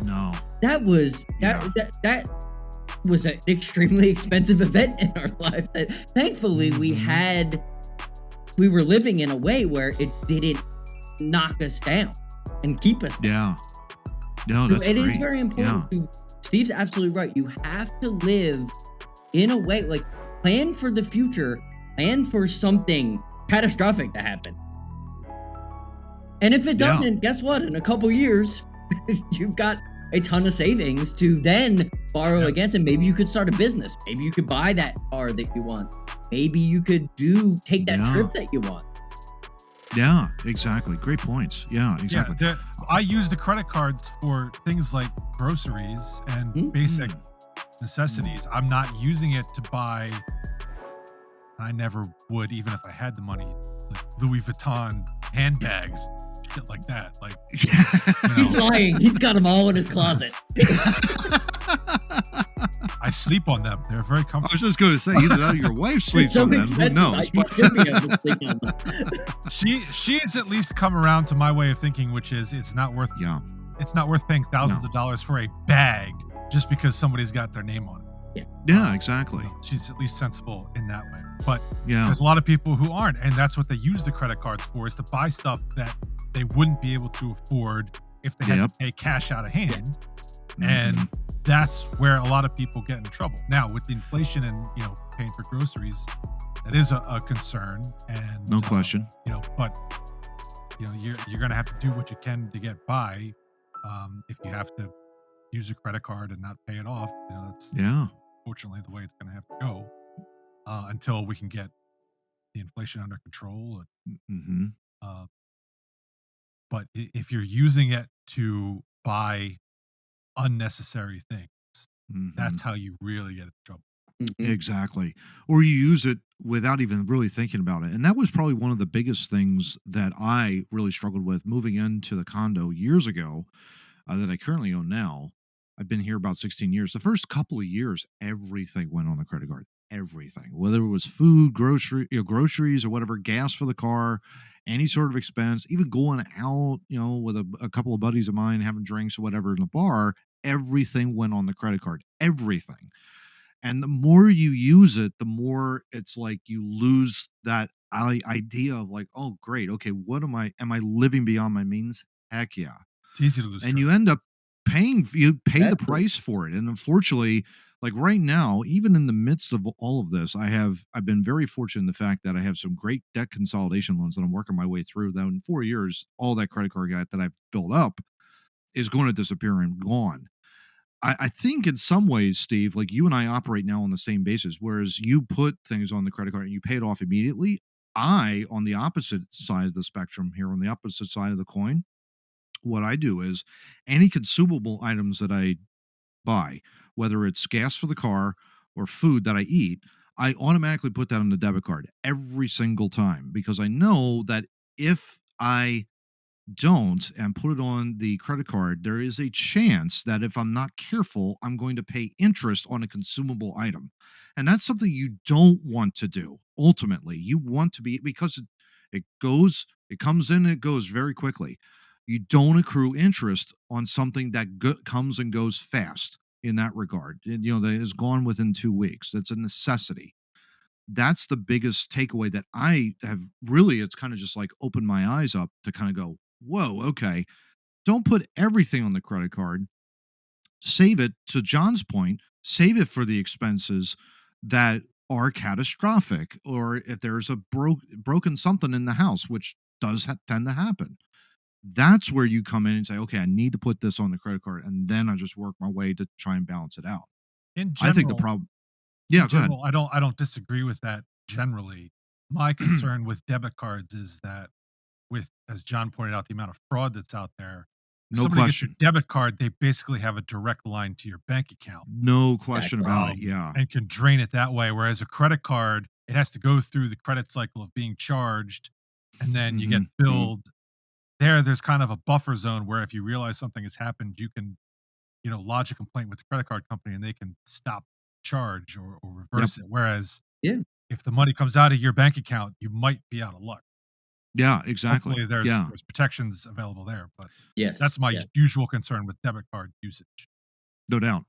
No. That was that was an extremely expensive event in our life. Thankfully, we were living in a way where it didn't knock us down and keep us down. No, that's it is very important. Steve's absolutely right. You have to live in a way, like, plan for the future, plan for something catastrophic to happen. And if it doesn't, guess what? In a couple years, you've got a ton of savings to then borrow against, and maybe you could start a business. Maybe you could buy that car that you want. Maybe you could take that trip that you want. Yeah, exactly. Great points. Yeah, exactly. I use the credit cards for things like groceries and basic necessities. I'm not using it to buy. I never would, even if I had the money, like Louis Vuitton handbags, shit like that. Like, He's lying. He's got them all in his closet. I sleep on them. They're very comfortable. I was just going to say, either that or your wife sleeps on them. Who knows? She's at least come around to my way of thinking, which is it's not worth paying thousands of dollars for a bag just because somebody's got their name on it. Yeah, exactly. She's at least sensible in that way. But there's a lot of people who aren't, and that's what they use the credit cards for, is to buy stuff that they wouldn't be able to afford if they had to pay cash out of hand. And that's where a lot of people get in trouble. Now, with the inflation and, paying for groceries, that is a concern. And no question. But you're going to have to do what you can to get by. If you have to use a credit card and not pay it off, that's unfortunately the way it's going to have to go until we can get the inflation under control. But if you're using it to buy unnecessary things, that's how you really get in trouble. Exactly. Or you use it without even really thinking about it. And that was probably one of the biggest things that I really struggled with moving into the condo years ago that I currently own now. I've been here about 16 years. The first couple of years, everything went on the credit card. Everything, whether it was food, groceries or whatever, gas for the car, any sort of expense, even going out, with a couple of buddies of mine having drinks or whatever in the bar, everything went on the credit card. Everything. And the more you use it, the more it's like you lose that idea of like, oh, great. Okay, am I living beyond my means? Heck yeah. It's easy to lose. And you end up you pay the price for it. And unfortunately, like right now, even in the midst of all of this, I've been very fortunate in the fact that I have some great debt consolidation loans that I'm working my way through. That in 4 years, all that credit card debt that I've built up is going to disappear and gone. I think in some ways, Steve, like you and I operate now on the same basis, whereas you put things on the credit card and you pay it off immediately. I, on the opposite side of the spectrum here, on the opposite side of the coin, what I do is any consumable items that I buy, whether it's gas for the car or food that I eat, I automatically put that on the debit card every single time because I know that if I don't and put it on the credit card, there is a chance that if I'm not careful, I'm going to pay interest on a consumable item. And that's something you don't want to do. Ultimately, you want to be, because it comes in and it goes very quickly. You don't accrue interest on something that comes and goes fast in that regard. And, that is gone within 2 weeks. That's a necessity. That's the biggest takeaway that I have really, it's kind of just like opened my eyes up to kind of go, whoa, okay, don't put everything on the credit card. Save it, to John's point, save it for the expenses that are catastrophic, or if there's a broken something in the house, which does tend to happen. That's where you come in and say, okay, I need to put this on the credit card, and then I just work my way to try and balance it out. In general, I think the problem. Yeah, go ahead. I don't disagree with that generally. My concern with debit cards is that as John pointed out, the amount of fraud that's out there. No question. Gets your debit card, they basically have a direct line to your bank account. No question about it, yeah. And can drain it that way. Whereas a credit card, it has to go through the credit cycle of being charged, and then you get billed. There's kind of a buffer zone where if you realize something has happened, you can, lodge a complaint with the credit card company and they can stop charge or reverse it. Whereas if the money comes out of your bank account, you might be out of luck. Yeah, exactly. Hopefully there's protections available there, but that's my usual concern with debit card usage. No doubt.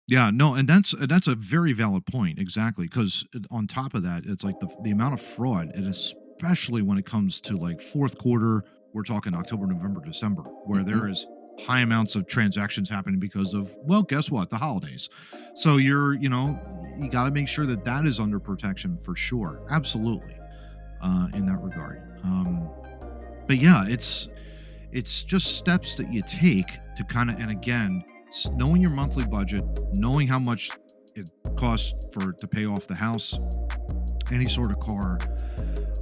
Yeah, no, and that's a very valid point, exactly, because on top of that, it's like the amount of fraud, and especially when it comes to like fourth quarter, we're talking October, November, December, where there is high amounts of transactions happening because of, well, guess what? The holidays. So you got to make sure that is under protection for sure. Absolutely. In that regard. But yeah, it's just steps that you take to kind of, and again, knowing your monthly budget, knowing how much it costs to pay off the house, any sort of car,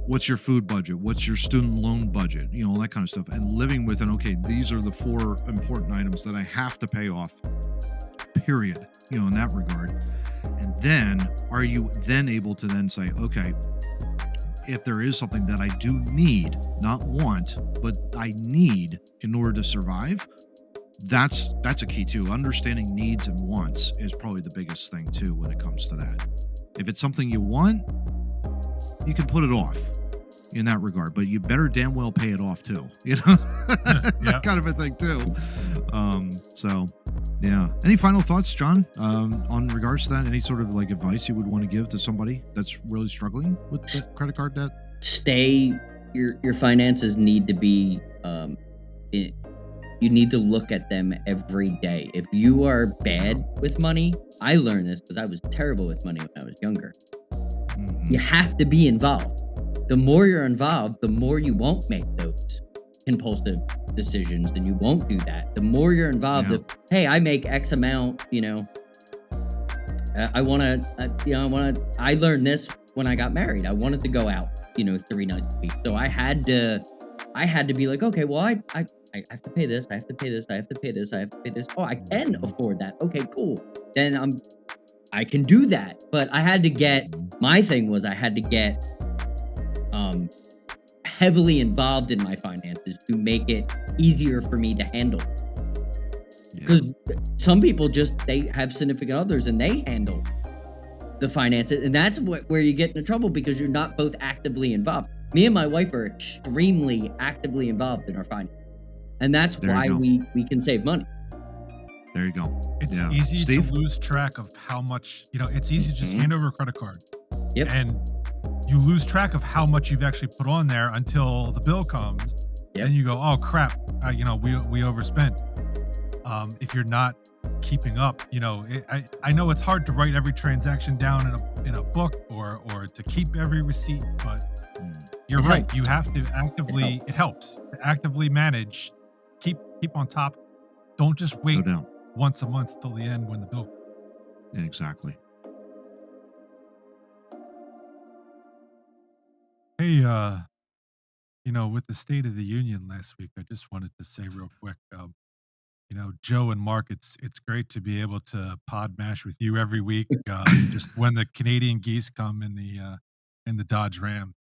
what's your food budget, what's your student loan budget, all that kind of stuff, and living within, okay, these are the 4 important items that I have to pay off period, in that regard. And then are you then able to then say, okay, if there is something that I do need, not want, but I need in order to survive, that's a key too. Understanding needs and wants is probably the biggest thing too when it comes to that. If it's something you want, you can put it off in that regard, but you better damn well pay it off too. That kind of a thing too. So yeah. Any final thoughts, John, on regards to that? Any sort of like advice you would want to give to somebody that's really struggling with the credit card debt? Your finances need to be, you need to look at them every day. If you are bad with money, I learned this because I was terrible with money when I was younger. Mm-hmm. You have to be involved. The more you're involved, the more you won't make those impulsive decisions, and you won't do that. The more you're involved, hey, I make X amount, I learned this when I got married. I wanted to go out, 3 nights a week. So I had to be like, okay, well, I have to pay this, I have to pay this, I have to pay this, I have to pay this. Oh, I can afford that. Okay, cool. Then I can do that. But I had to get, my thing was I had to get heavily involved in my finances to make it easier for me to handle. Because some people they have significant others and they handle the finances, and that's where you get into trouble because you're not both actively involved. Me and my wife are extremely actively involved in our finances, and that's why we can save money. There you go. It's easy to lose track of how much, it's easy to just hand over a credit card. Yep. And you lose track of how much you've actually put on there until the bill comes. Yep. And you go, oh crap, we overspent. If you're not keeping up, I know it's hard to write every transaction down in a book or to keep every receipt, but you're right. You have to actively, it helps to actively manage, keep on top. Don't just wait once a month till the end when the bill. Yeah, exactly. Hey, with the State of the Union last week, I just wanted to say real quick, Joe and Mark, it's great to be able to pod mash with you every week. Just when the Canadian geese come in the Dodge Ram.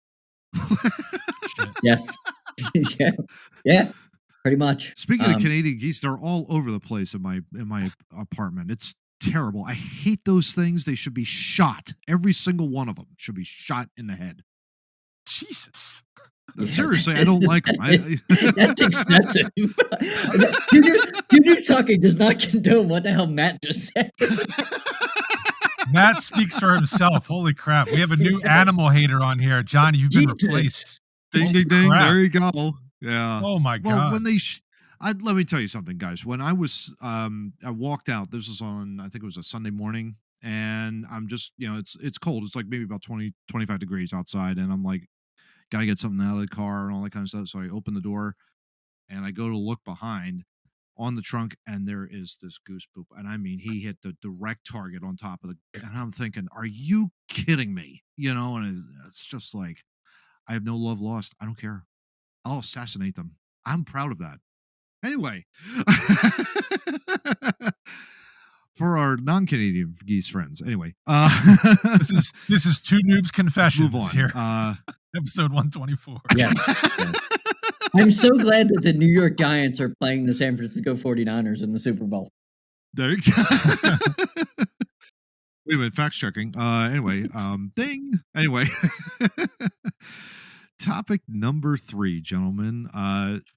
Yes. Yeah. Pretty much. Speaking of Canadian geese, they're all over the place in my apartment. It's terrible. I hate those things. They should be shot. Every single one of them should be shot in the head. Jesus. Seriously, I don't like them. That's excessive. Too Noobs Talking does not condone what the hell Matt just said. Matt speaks for himself. Holy crap. We have a new animal hater on here. Johnny, you've been replaced. Ding, ding, ding. Crap. There you go. Yeah. Oh, my God. Well, when let me tell you something, guys. When I was, I walked out, this was on, I think it was a Sunday morning, and I'm just, it's cold. It's like maybe about 20, 25 degrees outside, and I'm like, got to get something out of the car and all that kind of stuff. So I open the door and I go to look behind on the trunk, and there is this goose poop. And I mean, he hit the direct target on top of and I'm thinking, are you kidding me? And it's just like, I have no love lost. I don't care. I'll assassinate them. I'm proud of that. Anyway, for our non-Canadian geese friends. Anyway, this is Two Noobs Confessions. Move on. Here. Episode 124. Yes. I'm so glad that the New York Giants are playing the San Francisco 49ers in the Super Bowl. There you go. Wait a minute, fact checking. Anyway, ding. Anyway, topic number 3, gentlemen.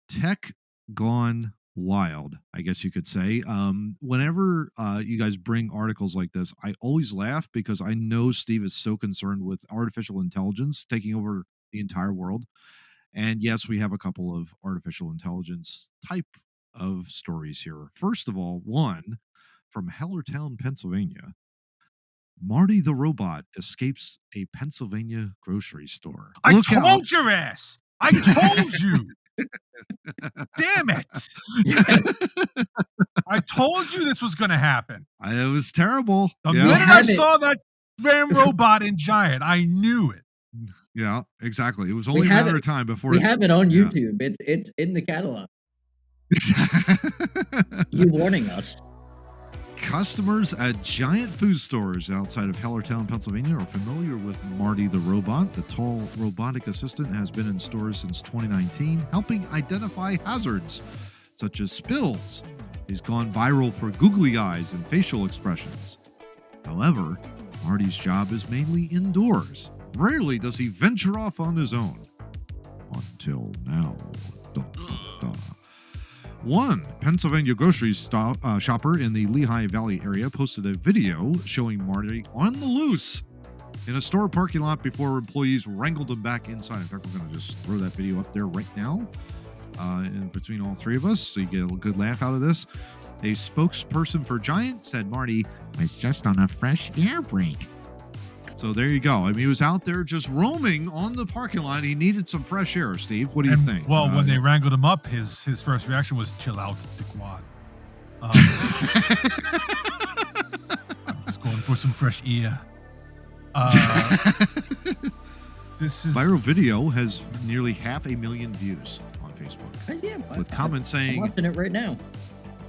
Tech gone wild, I guess you could say. Whenever you guys bring articles like this, I always laugh because I know Steve is so concerned with artificial intelligence taking over the entire world. And yes, we have a couple of artificial intelligence type of stories here. First of all, one from Hellertown, Pennsylvania. Marty the robot escapes a Pennsylvania grocery store. I told your ass. I told you. Damn it. Yes. I told you this was going to happen. It was terrible. The minute I saw that Ram robot in Giant, I knew it. Yeah, exactly. It was only a matter of time before we have it on YouTube. It's in the catalog. You warning us. Customers at giant food stores outside of Hellertown, Pennsylvania are familiar with Marty the robot. The tall robotic assistant has been in stores since 2019, helping identify hazards such as spills. He's gone viral for googly eyes and facial expressions. However, Marty's job is mainly indoors. Rarely does he venture off on his own. Until now. Dun, dun, dun. One Pennsylvania grocery shopper in the Lehigh Valley area posted a video showing Marty on the loose in a store parking lot before employees wrangled him back inside. In fact, we're going to just throw that video up there right now in between all three of us so you get a good laugh out of this. A spokesperson for Giant said Marty was just on a fresh air break. So there you go. I mean, he was out there just roaming on the parking lot. He needed some fresh air, Steve. What do you think? Well, when they wrangled him up, his first reaction was chill out, dickwad. I'm just going for some fresh air. This is viral video has nearly 500,000 views on Facebook. Yeah, with comments saying, I'm watching it right now.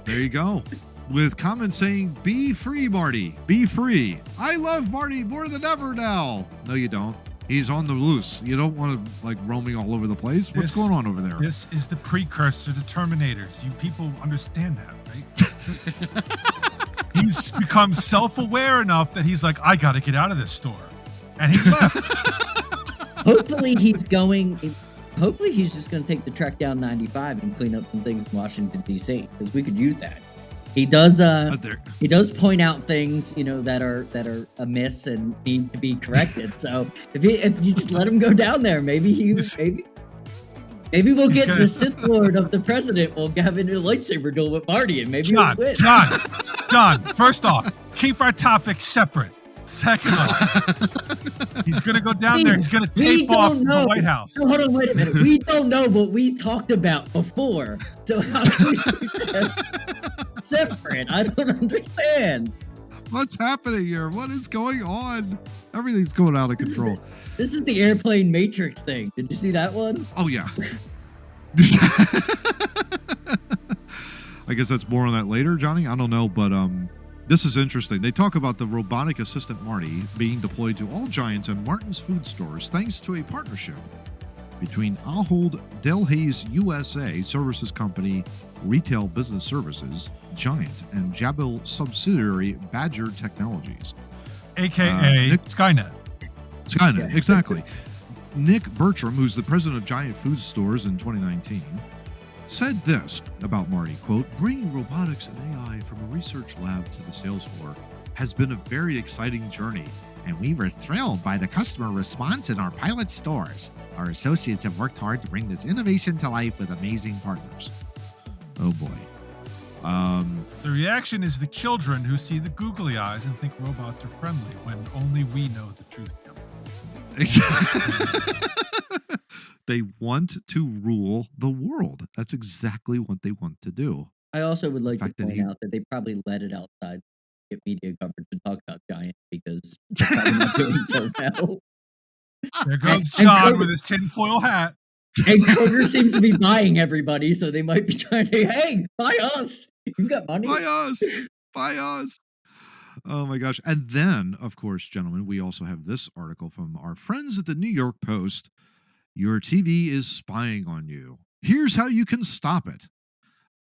There you go. With comments saying, "Be free, Marty. Be free. I love Marty more than ever now." No, you don't. He's on the loose. You don't want to like roaming all over the place. What's going on over there? This is the precursor to Terminators. You people understand that, right? He's become self-aware enough that he's like, I got to get out of this store. And he left. Hopefully he's just going to take the trek down 95 and clean up some things in Washington, D.C. because we could use that. He does point out things, that are amiss and need to be corrected. So if you just let him go down there, maybe we'll get the Sith Lord of the president will have a lightsaber duel with Marty, and maybe we'll win. John, first off, keep our topics separate. Second off, he's going to go down there. He's going to tape off the White House. No, hold on, wait a minute. We don't know what we talked about before. So how do we separate? I don't understand. What's happening here? What is going on? Everything's going out of control. This is the airplane Matrix thing. Did you see that one? Oh, yeah. I guess that's more on that later, Johnny. I don't know, but this is interesting. They talk about the robotic assistant Marty being deployed to all Giants and Martin's food stores thanks to a partnership between Ahold Delhaize USA Services Company Retail Business Services, Giant, and Jabil subsidiary Badger Technologies. A.K.A. Skynet. Skynet, exactly. Nick Bertram, who's the president of Giant Food Stores in 2019, said this about Marty, quote, "Bringing robotics and AI from a research lab to the sales floor has been a very exciting journey, and we were thrilled by the customer response in our pilot stores. Our associates have worked hard to bring this innovation to life with amazing partners." Oh boy. The reaction is the children who see the googly eyes and think robots are friendly when only we know the truth. They want to rule the world. That's exactly what they want to do. I also would like to point out that they probably let it outside, get media coverage to talk about Giant because they're probably not doing so well. There goes John with his tinfoil hat. And Kroger seems to be buying everybody, so they might be trying to, hey, buy us. You've got money. Buy us. Buy us. Oh, my gosh. And then, of course, gentlemen, we also have this article from our friends at the New York Post. Your TV is spying on you. Here's how you can stop it.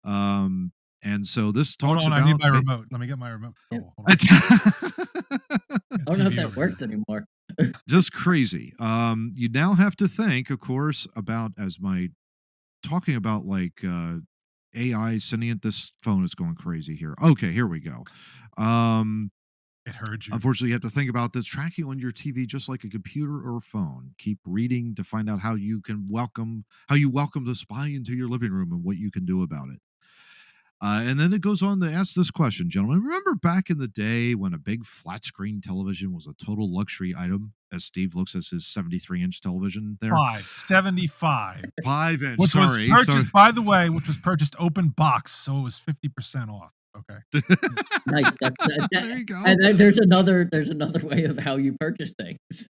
And so this talks about... I need my remote. Let me get my remote. Yeah. I don't know if that works anymore. Just crazy. You now have to think, of course, about talking about like AI sentient. This phone is going crazy here. Okay, here we go. It heard you. Unfortunately, you have to think about this tracking on your TV just like a computer or a phone. Keep reading to find out how you welcome the spy into your living room and what you can do about it. And then it goes on to ask this question, gentlemen. Remember back in the day when a big flat screen television was a total luxury item? As Steve looks at his 73-inch television there. 75. 5-inch, which sorry. Was purchased, by the way, purchased open box, so it was 50% off. Okay. Nice. There you go. And there's another way of how you purchase things.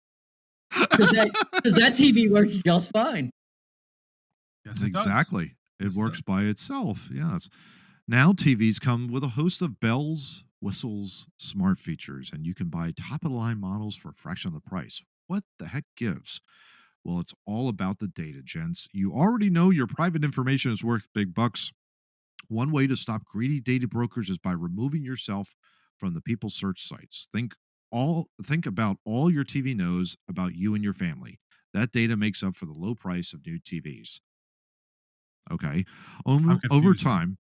Because that TV works just fine. Yes, exactly. It works by itself. Yes. Now TVs come with a host of bells, whistles smart features, and you can buy top-of-the-line models for a fraction of the price. What the heck gives? Well, it's all about the data, gents. You already know your private information is worth big bucks. One way to stop greedy data brokers is by removing yourself from the people search sites. Think about all your TV knows about you and your family. That data makes up for the low price of new TVs. Okay. I'm Over confused now. time,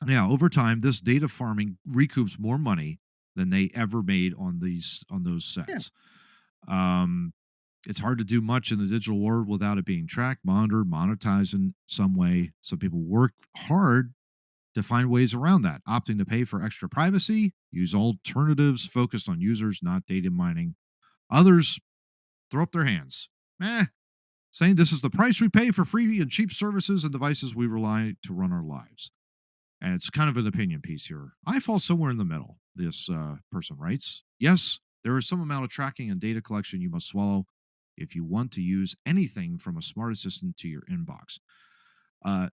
yeah, over time, this data farming recoups more money than they ever made on those Yeah. sets. Um, it's hard to do much in the digital world without it being tracked, monitored, monetized in some way. Some people work hard to find ways around that, opting to pay for extra privacy, use alternatives focused on users, not data mining. Others throw up their hands, saying this is the price we pay for free and cheap services and devices we rely to run our lives. And it's kind of an opinion piece here. I fall somewhere in the middle, this person writes. Yes, there is some amount of tracking and data collection you must swallow if you want to use anything from a smart assistant to your inbox.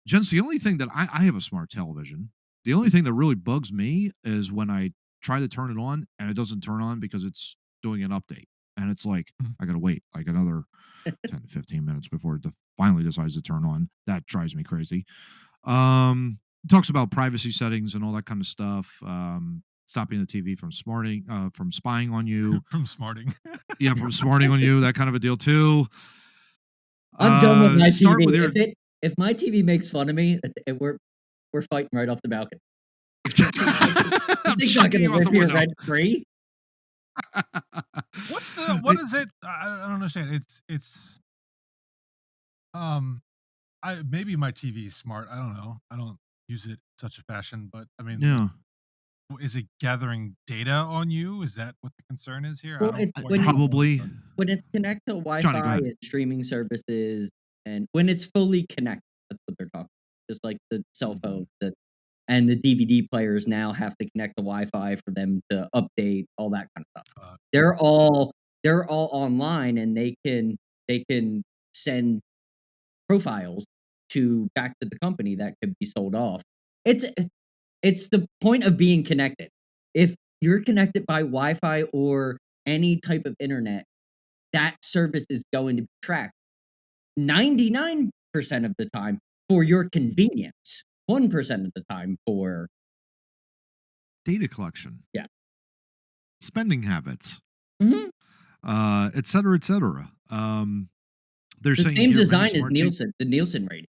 Gents, the only thing that I have a smart television. The only thing that really bugs me is when I try to turn it on and it doesn't turn on because it's doing an update. And it's like, I got to wait like another 10 to 15 minutes before it finally decides to turn on. That drives me crazy. Talks about privacy settings and all that kind of stuff. Stopping the TV from spying on you. From smarting. Yeah, from smarting on you, that kind of a deal too. I'm done with my Start TV. with your If my TV makes fun of me, we're fighting right off the balcony. I'm It's not chucking going to you out live the here window. rent free. What is it? I don't understand. It's maybe my TV is smart. I don't know. I don't use it in such a fashion, but I mean, Yeah. is it gathering data on you? Is that what the concern is here? Well, I don't it's quite know. Probably. when it's connected to Johnny, go Wi-Fi ahead. and streaming services, and when it's fully connected, that's what they're talking. Just like the cell phone and the DVD players now have to connect to Wi-Fi for them to update all that kind of stuff. They're all online, and they can send profiles back to the company that could be sold off. It's the point of being connected. If you're connected by Wi-Fi or any type of internet, that service is going to be tracked 99% of the time for your convenience, 1% of the time for Data collection. Yeah. Spending habits. Mhm. Et cetera, et cetera. They're The saying same here, many design as smart TV the Nielsen rating,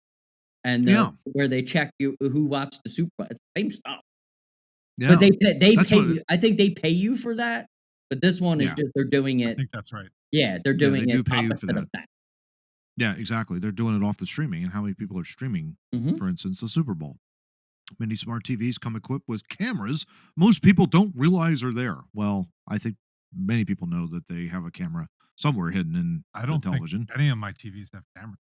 and Yeah. where they check you who watched the Super Bowl. It's the same stuff. Yeah. But they That's pay what you. I think they pay you for that, but this one is Yeah. just they're doing I it. think that's right. Yeah, they're Yeah, they doing do it pay you for opposite of that. that. Yeah, exactly. They're doing it off the streaming and how many people are streaming, Mhm. for instance, the Super Bowl. Many smart TVs come equipped with cameras most people don't realize are there. Well, I think many people know that they have a camera somewhere hidden in I the don't think television. any of my TVs have cameras.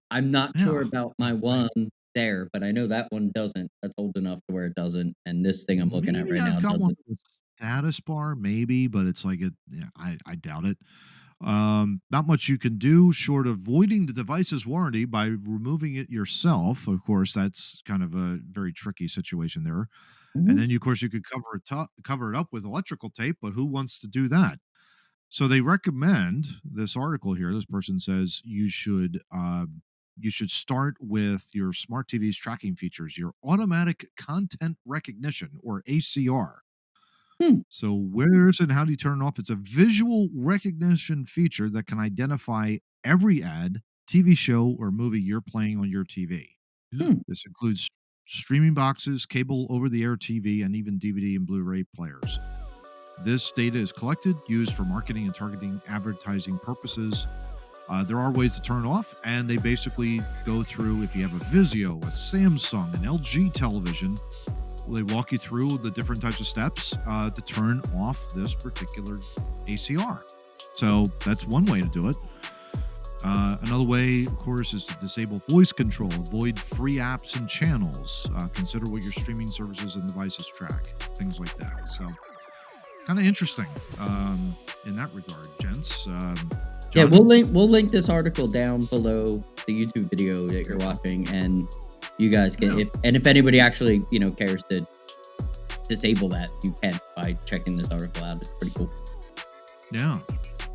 I'm not sure Yeah. about my Don't think. one there, but I know that one doesn't. That's old enough to where it doesn't, and this thing I'm looking at Maybe right I've now got one doesn't. with status bar, maybe, but it's like I doubt it. Not much you can do short of voiding the device's warranty by removing it yourself. Of course, that's kind of a very tricky situation there. And Mhm. then, of course, you could cover it up with electrical tape, but who wants to do that? So they recommend this article here. This person says you should start with your smart TV's tracking features, your automatic content recognition or ACR. Hmm. So where is it and how do you turn it off? It's a visual recognition feature that can identify every ad, TV show, or movie you're playing on your TV. Hmm. This includes streaming boxes, cable over-the-air TV, and even DVD and Blu-ray players. This data is collected, used for marketing and targeting advertising purposes. There are ways to turn it off, and they basically go through if you have a Vizio, a Samsung, an LG television. They walk you through the different types of steps to turn off this particular ACR. So that's one way to do it. Another way, of course, is to disable voice control, avoid free apps and channels, consider what your streaming services and devices track, things like that. So kind of interesting in that regard, gents. Yeah, John? we'll link this article down below the YouTube video that you're watching, and you guys can if anybody actually cares to disable that, you can by checking this article out. It's pretty cool. Yeah.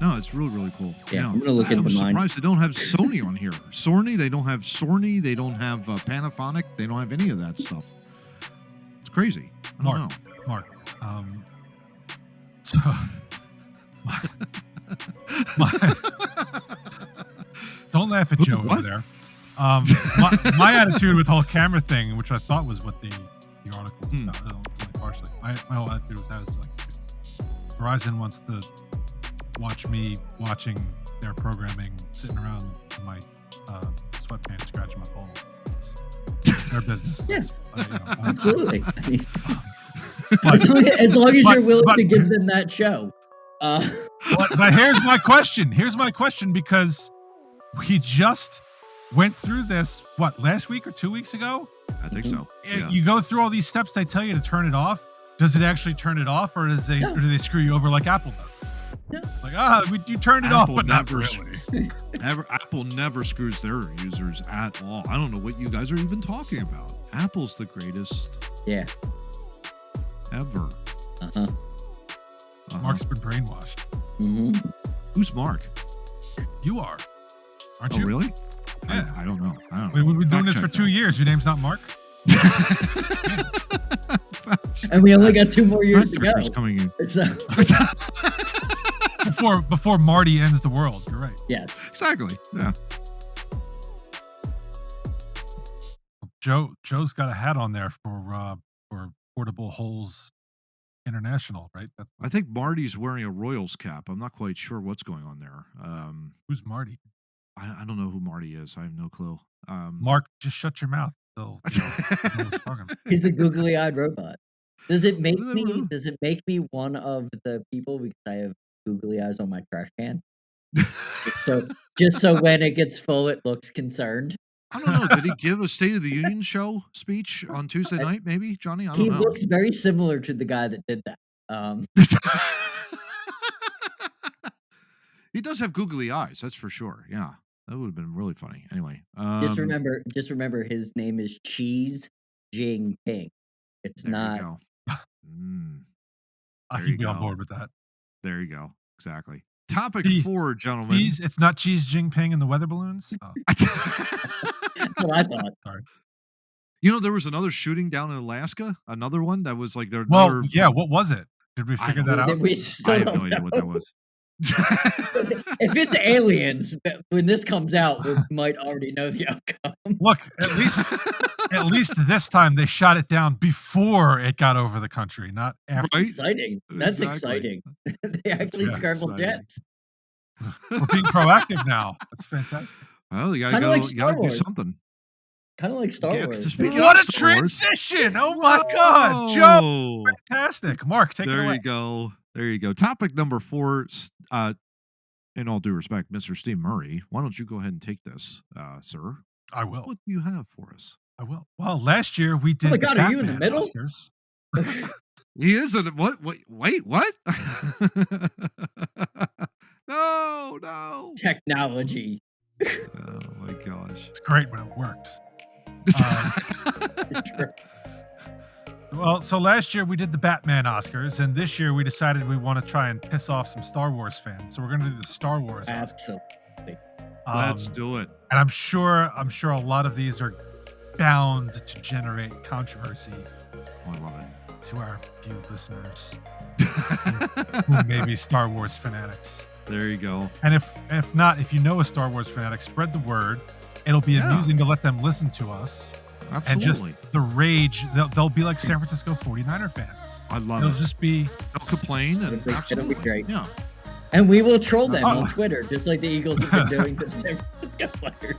No, it's really, really cool. Yeah, I'm gonna look into I'm mine. surprised they don't have Sony on here. Sony, they don't have Sony, they don't have Panaphonic, they don't have any of that stuff. It's crazy. I don't know. Mark, so don't laugh at Joe over there. My attitude with the whole camera thing, which I thought was what the article was about, only partially. My whole attitude was like Verizon wants to watch me watching their programming, sitting around in my sweatpants, scratching my balls. It's their business. Yes, you know, absolutely. I mean, as long as you're willing to give them that show. But here's my question. Here's my question, because we just went through this, last week or 2 weeks ago? I think so. Yeah. You go through all these steps they tell you to turn it off. Does it actually turn it off, or or do they screw you over like Apple does? No. Like, you turned it off, but not really. Apple never screws their users at all. I don't know what you guys are even talking about. Apple's the greatest. Yeah. Ever. Mark's been brainwashed. Mm-hmm. Who's Mark? You are. Aren't you? Oh, really? Yeah. I don't know. We've been doing this for 2 years. Your name's not Mark? And we only got 2 more years to go. Coming in. Before Marty ends the world. You're right. Yes. Exactly. Yeah. Joe's got a hat on there for Portable Holes International, right? I think Marty's wearing a Royals cap. I'm not quite sure what's going on there. Who's Marty? I don't know who Marty is. I have no clue. Mark, just shut your mouth. He's the googly-eyed robot. Does it make me one of the people because I have googly eyes on my trash can? So just so when it gets full, it looks concerned. I don't know. Did he give a State of the Union show speech on Tuesday night? Maybe, Johnny. I don't know. He looks very similar to the guy that did that. He does have googly eyes. That's for sure. Yeah, that would have been really funny. Anyway, just remember, his name is Cheese Jing Ping. It's not. I can be on board with that. There you go. Exactly. Topic 4, gentlemen. It's not Xi Jinping and the weather balloons? Oh. That's what I thought. Sorry. You know, there was another shooting down in Alaska. Another one that was like their. Well, yeah. What was it? Did we figure that out? I have no idea what that was. If it's aliens, when this comes out, we might already know the outcome. Look, at least this time they shot it down before it got over the country, not after. Right? Exciting. That's exciting. They actually scrambled jets. We're being proactive now. That's fantastic. Well, you gotta do something. Kind of like Star Wars. What a transition! Oh my God, Joe! Fantastic. Mark, take it away. There you go. Topic number 4. In all due respect, Mr. Steve Murray, why don't you go ahead and take this, sir? I will. What do you have for us? I will. Well, last year we did. Oh my God, are you in the middle? Oscars. He is in what? Wait, what? No. Technology. Oh my gosh. It's great when it works. Well, so last year we did the Batman Oscars, and this year we decided we want to try and piss off some Star Wars fans. So we're going to do the Star Wars Oscars. Absolutely. Let's do it. And I'm sure a lot of these are bound to generate controversy. Oh, I love it. To our few listeners who may be Star Wars fanatics. There you go. And if not, if you know a Star Wars fanatic, spread the word. It'll be amusing to let them listen to us. Absolutely. And just the rage, they'll be like San Francisco 49er fans. I love it. They'll just be... They'll complain. It'll be great. Yeah. And we will troll them on Twitter, just like the Eagles have been doing to San Francisco players.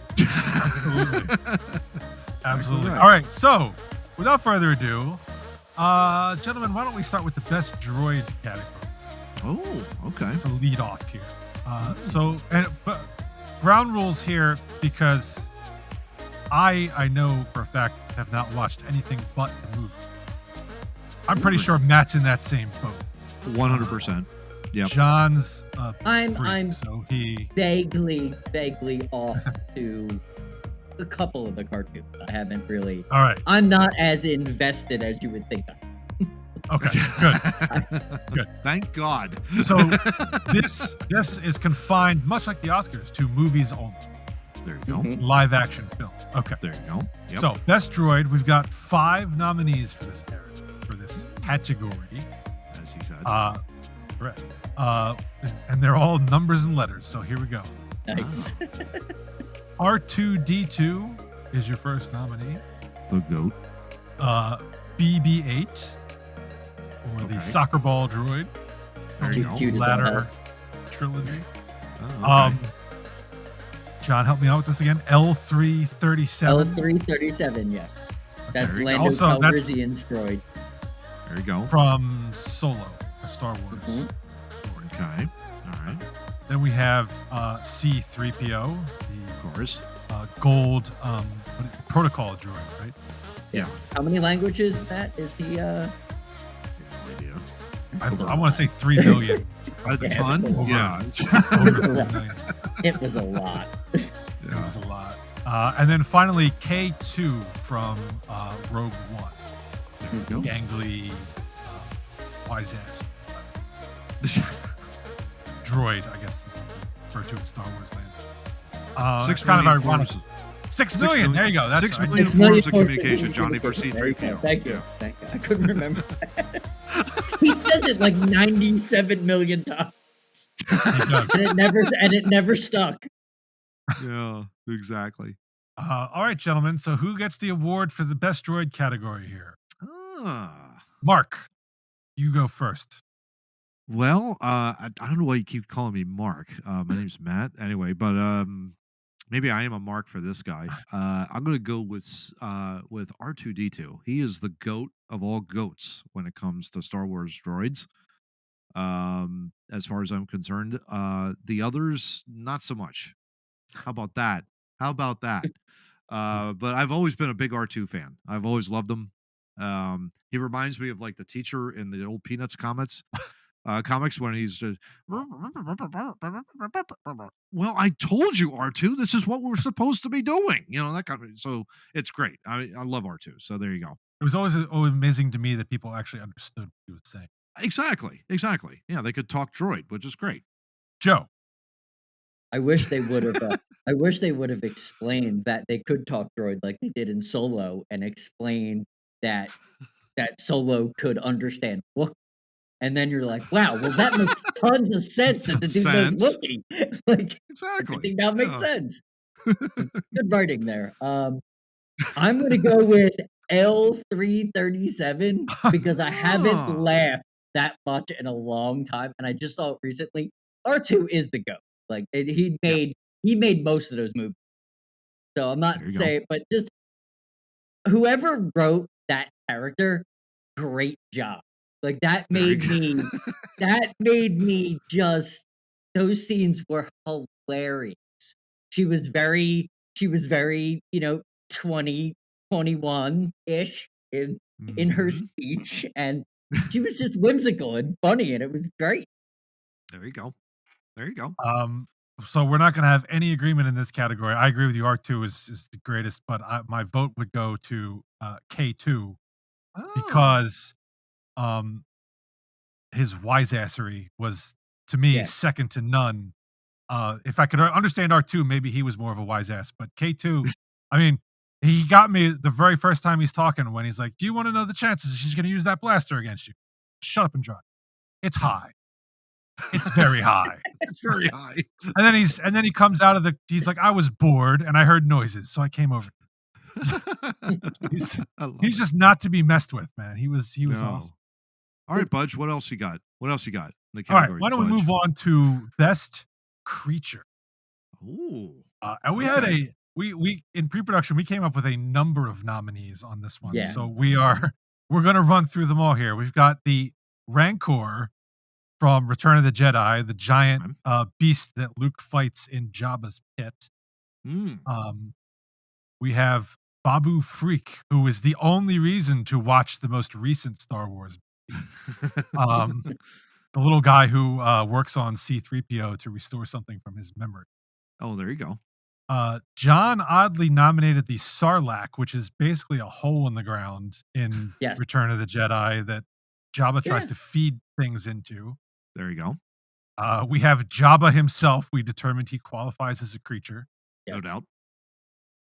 Absolutely. All right, so without further ado, gentlemen, why don't we start with the best droid category? Oh, okay. To lead off here. But ground rules here, because I know for a fact have not watched anything but the movie. I'm pretty sure Matt's in that same boat. 100%. Yeah. John's I'm so he vaguely off to a couple of the cartoons. I haven't really. All right. I'm not as invested as you would think. Okay, good. Thank God. So this is confined, much like the Oscars, to movies only. There you go. Live action film. Okay. There you go. Yep. So best droid, we've got 5 nominees for this category. As he said. Correct. And they're all numbers and letters. So here we go. Nice. R2D2 is your first nominee. The goat. BB-8, or the soccer ball droid. There you go. Ladder trilogy. Oh, okay. John, help me out with this again. L337. L337, yes. That's Lando Also, Calrissian's droid. There you go. From Solo, a Star Wars. Okay. All right. Then we have C3PO, Of course. gold protocol droid, right? Yeah. How many languages is he? No idea. I want to say 3 million. A ton? Yeah. Over 3 million. It was a lot. It was a lot. And then finally, K2 from Rogue One. There you go. Gangly, wise ass droid, I guess, is referred to in Star Wars land. 6 kind of million ironic. forms. 6 million. There you go. That's 6 right. million 6 million forms of communication, Johnny, for C3PO. Thank you. Thank you. I couldn't remember. He says it like 97 million times. He does. and it never stuck. Yeah, exactly. All right, gentlemen. So who gets the award for the best droid category here? Mark, you go first. Well, I don't know why you keep calling me Mark. My name's Matt. Anyway, but maybe I am a Mark for this guy. I'm going to go with R2D2. He is the goat of all goats when it comes to Star Wars droids. As far as I'm concerned, the others not so much. How about that? But I've always been a big R2 fan. I've always loved him. He reminds me of like the teacher in the old Peanuts comics when he's just, well, I told you, R2, this is what we're supposed to be doing. You know, that kind of, so it's great. I love R2. So there you go. It was always amazing to me that people actually understood what he was saying. Exactly. Yeah, they could talk droid, which is great. Joe. I wish they would have. I wish they would have explained that they could talk droid like they did in Solo, and explain that Solo could understand look. And then you're like, wow, well that makes tons of sense that the dude knows looking. Like exactly. everything now makes sense. Good writing there. I'm gonna go with L337 because I haven't laughed that much in a long time, and I just saw it recently. R2 is the GOAT. Like he made most of those movies. So I'm not saying, but just whoever wrote that character, great job. Like that made me just, those scenes were hilarious. She was very, 21-ish in her speech, and she was just whimsical and funny, and it was great. There you go. So we're not going to have any agreement in this category. I agree with you. R2 is the greatest, but my vote would go to K2 because his wiseassery was, to me, second to none. If I could understand R2, maybe he was more of a wise ass, but K2, I mean, he got me the very first time he's talking when he's like, do you want to know the chances she's going to use that blaster against you? Shut up and drive. It's high. It's very high. It's very high. And then he comes out of he's like, I was bored and I heard noises, so I came over. He's just not to be messed with, man. He was awesome. All right, Budge, what else you got? In the all right, why don't we move on to best creature? Ooh. And we had we in pre-production, we came up with a number of nominees on this one. Yeah. So we're going to run through them all here. We've got the Rancor from Return of the Jedi, the giant beast that Luke fights in Jabba's pit. We have Babu Freak, who is the only reason to watch the most recent Star Wars movie. The little guy who works on C-3PO to restore something from his memory. Oh, there you go. John oddly nominated the Sarlacc, which is basically a hole in the ground in Return of the Jedi that Jabba tries to feed things into. There you go. We have Jabba himself. We determined he qualifies as a creature. No doubt.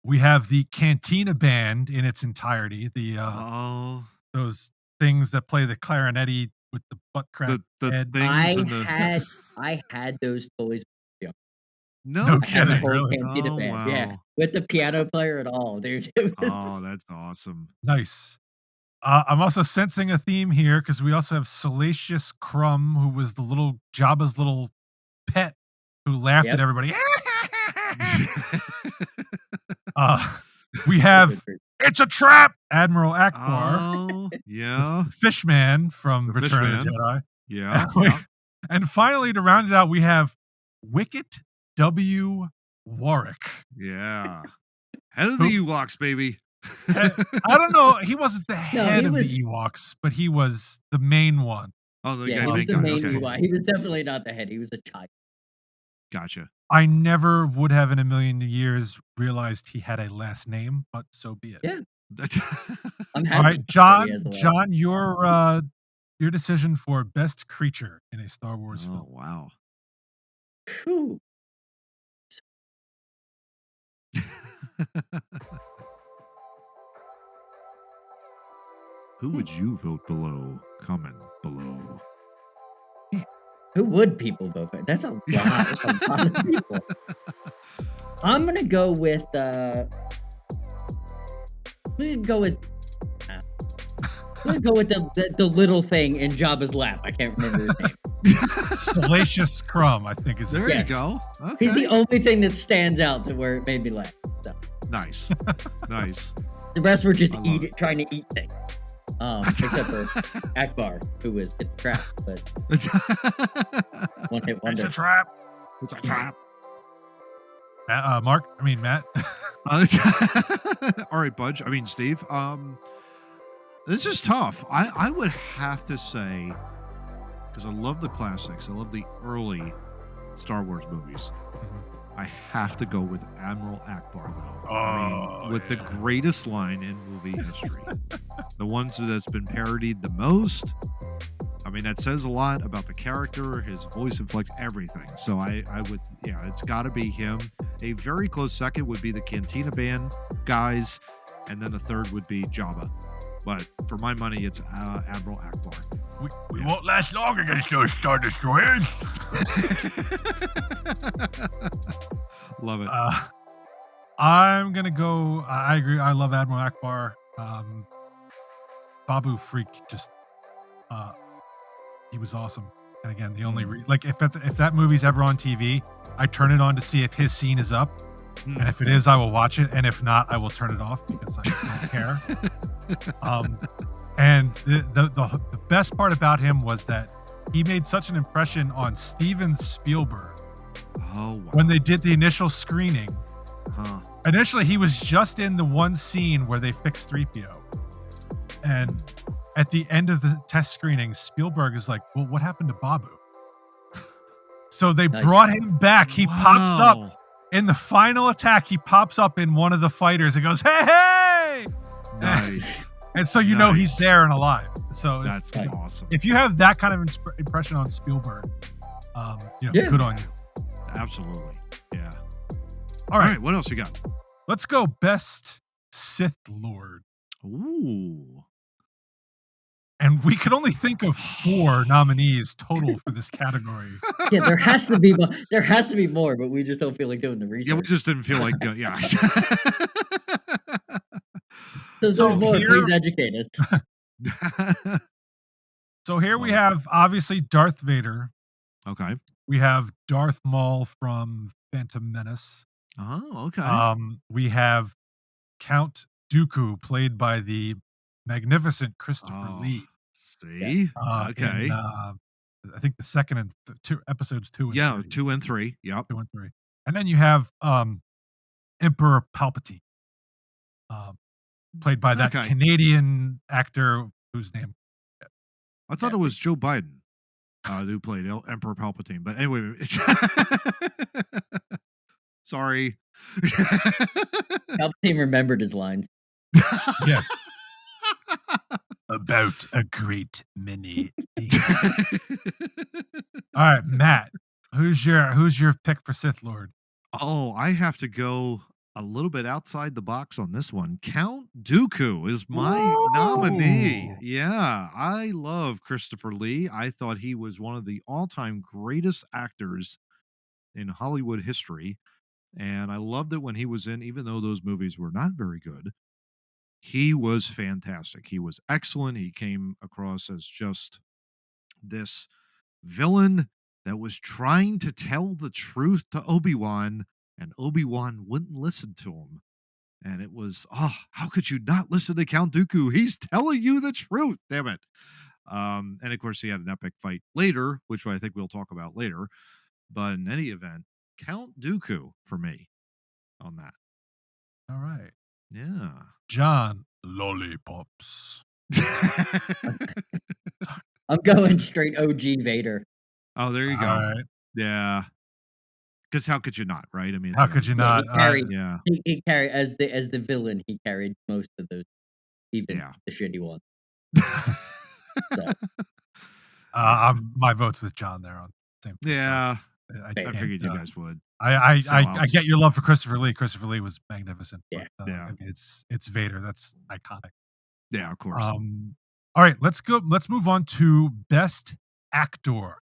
We have the Cantina Band in its entirety. Those things that play the clarinetti with the butt crack head. I had those toys. No kidding, I had the whole really? Cantina Band. Wow. Yeah, with the piano player and all, dude. Oh, that's awesome. Nice. I'm also sensing a theme here because we also have Salacious Crumb, who was the little Jabba's little pet who laughed at everybody. We have It's a Trap, Admiral Akbar. Oh, yeah. Fishman from Return of the Jedi. Yeah. And finally, to round it out, we have Wicket W. Warwick. Yeah. Head of the Ewoks, baby. I don't know. He wasn't the head of the Ewoks, but he was the main one. Oh, he was the main Ewok. He was definitely not the head. He was a child. Gotcha. I never would have in a million years realized he had a last name, but so be it. Yeah. I'm happy. All right, John, your decision for best creature in a Star Wars film. Oh, wow. Whew. Who would you vote below? Comment below. Who would people vote for? That's a lot. That's a lot of people. I'm gonna go with. I'm gonna go with the little thing in Jabba's lap. I can't remember his name. Salacious Crumb, I think is. There you go. Okay. He's the only thing that stands out to where it made me laugh. So. Nice. The rest were just trying to eat things. Except for Akbar, who was in the trap, but one hit wonder. It's a trap. It's a trap. Matt. All right, Budge. Steve. This is tough. I would have to say, because I love the classics, I love the early Star Wars movies. I have to go with Admiral Akbar, though. With the greatest line in movie history. The ones that's been parodied the most. That says a lot about the character, his voice inflect, everything. So I would, it's got to be him. A very close second would be the Cantina Band guys, and then the third would be Jabba. But for my money, it's Admiral Akbar. We won't last long against those Star Destroyers. Love it. I'm going to go. I agree. I love Admiral Akbar. Babu Freak just, he was awesome. And again, the only, if that movie's ever on TV, I turn it on to see if his scene is up. And if it is, I will watch it. And if not, I will turn it off because I don't care. And the best part about him was that he made such an impression on Steven Spielberg. Oh, wow. When they did the initial screening. Initially, he was just in the one scene where they fixed 3PO. And at the end of the test screening, Spielberg is like, well, what happened to Babu? So they brought him back. He pops up in the final attack. He pops up in one of the fighters and goes, hey! Nice. And so you know he's there and alive. So that's awesome. If you have that kind of impression on Spielberg, good on you. Absolutely. Yeah. All right. What else you got? Let's go best Sith Lord. Ooh. And we could only think of 4 nominees total for this category. Yeah, there has to be more. There has to be more, but we just don't feel like doing the research. Yeah, we just didn't feel like, There's more. Please educate us. So here we have, obviously, Darth Vader. Okay. We have Darth Maul from Phantom Menace. Oh, okay. We have Count Dooku, played by the magnificent Christopher Lee. See? Okay. In, I think the second and episodes 2 and 3. 2 and 3. Yep. 2 and 3. And then you have Emperor Palpatine, played by that Canadian actor whose name I thought it was Joe Biden who played Emperor Palpatine. But anyway, sorry. Palpatine remembered his lines. Yeah. about a great many things. All right, Matt, who's your pick for Sith Lord? Oh, I have to go a little bit outside the box on this one. Count Dooku is my nominee. Ooh. Yeah, I love Christopher Lee. I thought he was one of the all-time greatest actors in Hollywood history, and I loved it when he was in, even though those movies were not very good, he was fantastic. He was excellent. He came across as just this villain that was trying to tell the truth to Obi-Wan, and Obi-Wan wouldn't listen to him. And it was, how could you not listen to Count Dooku? He's telling you the truth, damn it. And of course, he had an epic fight later, which I think we'll talk about later. But in any event, Count Dooku for me on that. All right. Yeah. John, lollipops. I'm going straight OG Vader. Oh, there you go. All right. Yeah. Because how could you not, right? I mean, How could you not? He carried as the villain. He carried most of those, even the shitty ones. So. My vote's with John there on same. Yeah, I figured you guys would. I get your love for Christopher Lee. Christopher Lee was magnificent. Yeah, but, I mean, it's Vader. That's iconic. Yeah, of course. All right, let's go. Let's move on to Best Actor.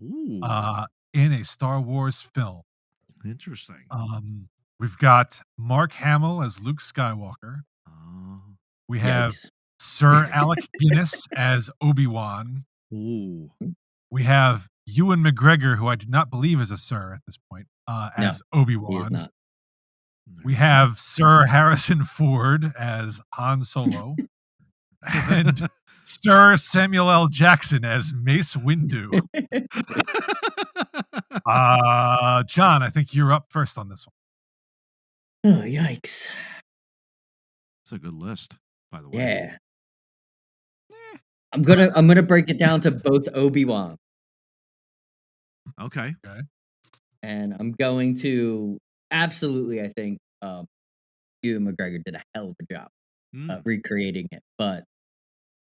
Ooh. In a Star Wars film. Interesting. We've got Mark Hamill as Luke Skywalker. We have Sir Alec Guinness as Obi-Wan. Ooh. We have Ewan McGregor, who I do not believe is a Sir at this point, as Obi-Wan. He is not. We have Sir Harrison Ford as Han Solo. And Sir Samuel L. Jackson as Mace Windu. John, I think you're up first on this one. Oh, yikes. It's a good list, by the way. Yeah. I'm gonna break it down to both Obi-Wan. Okay. And I'm going to absolutely, I think, Ewan McGregor did a hell of a job recreating it. But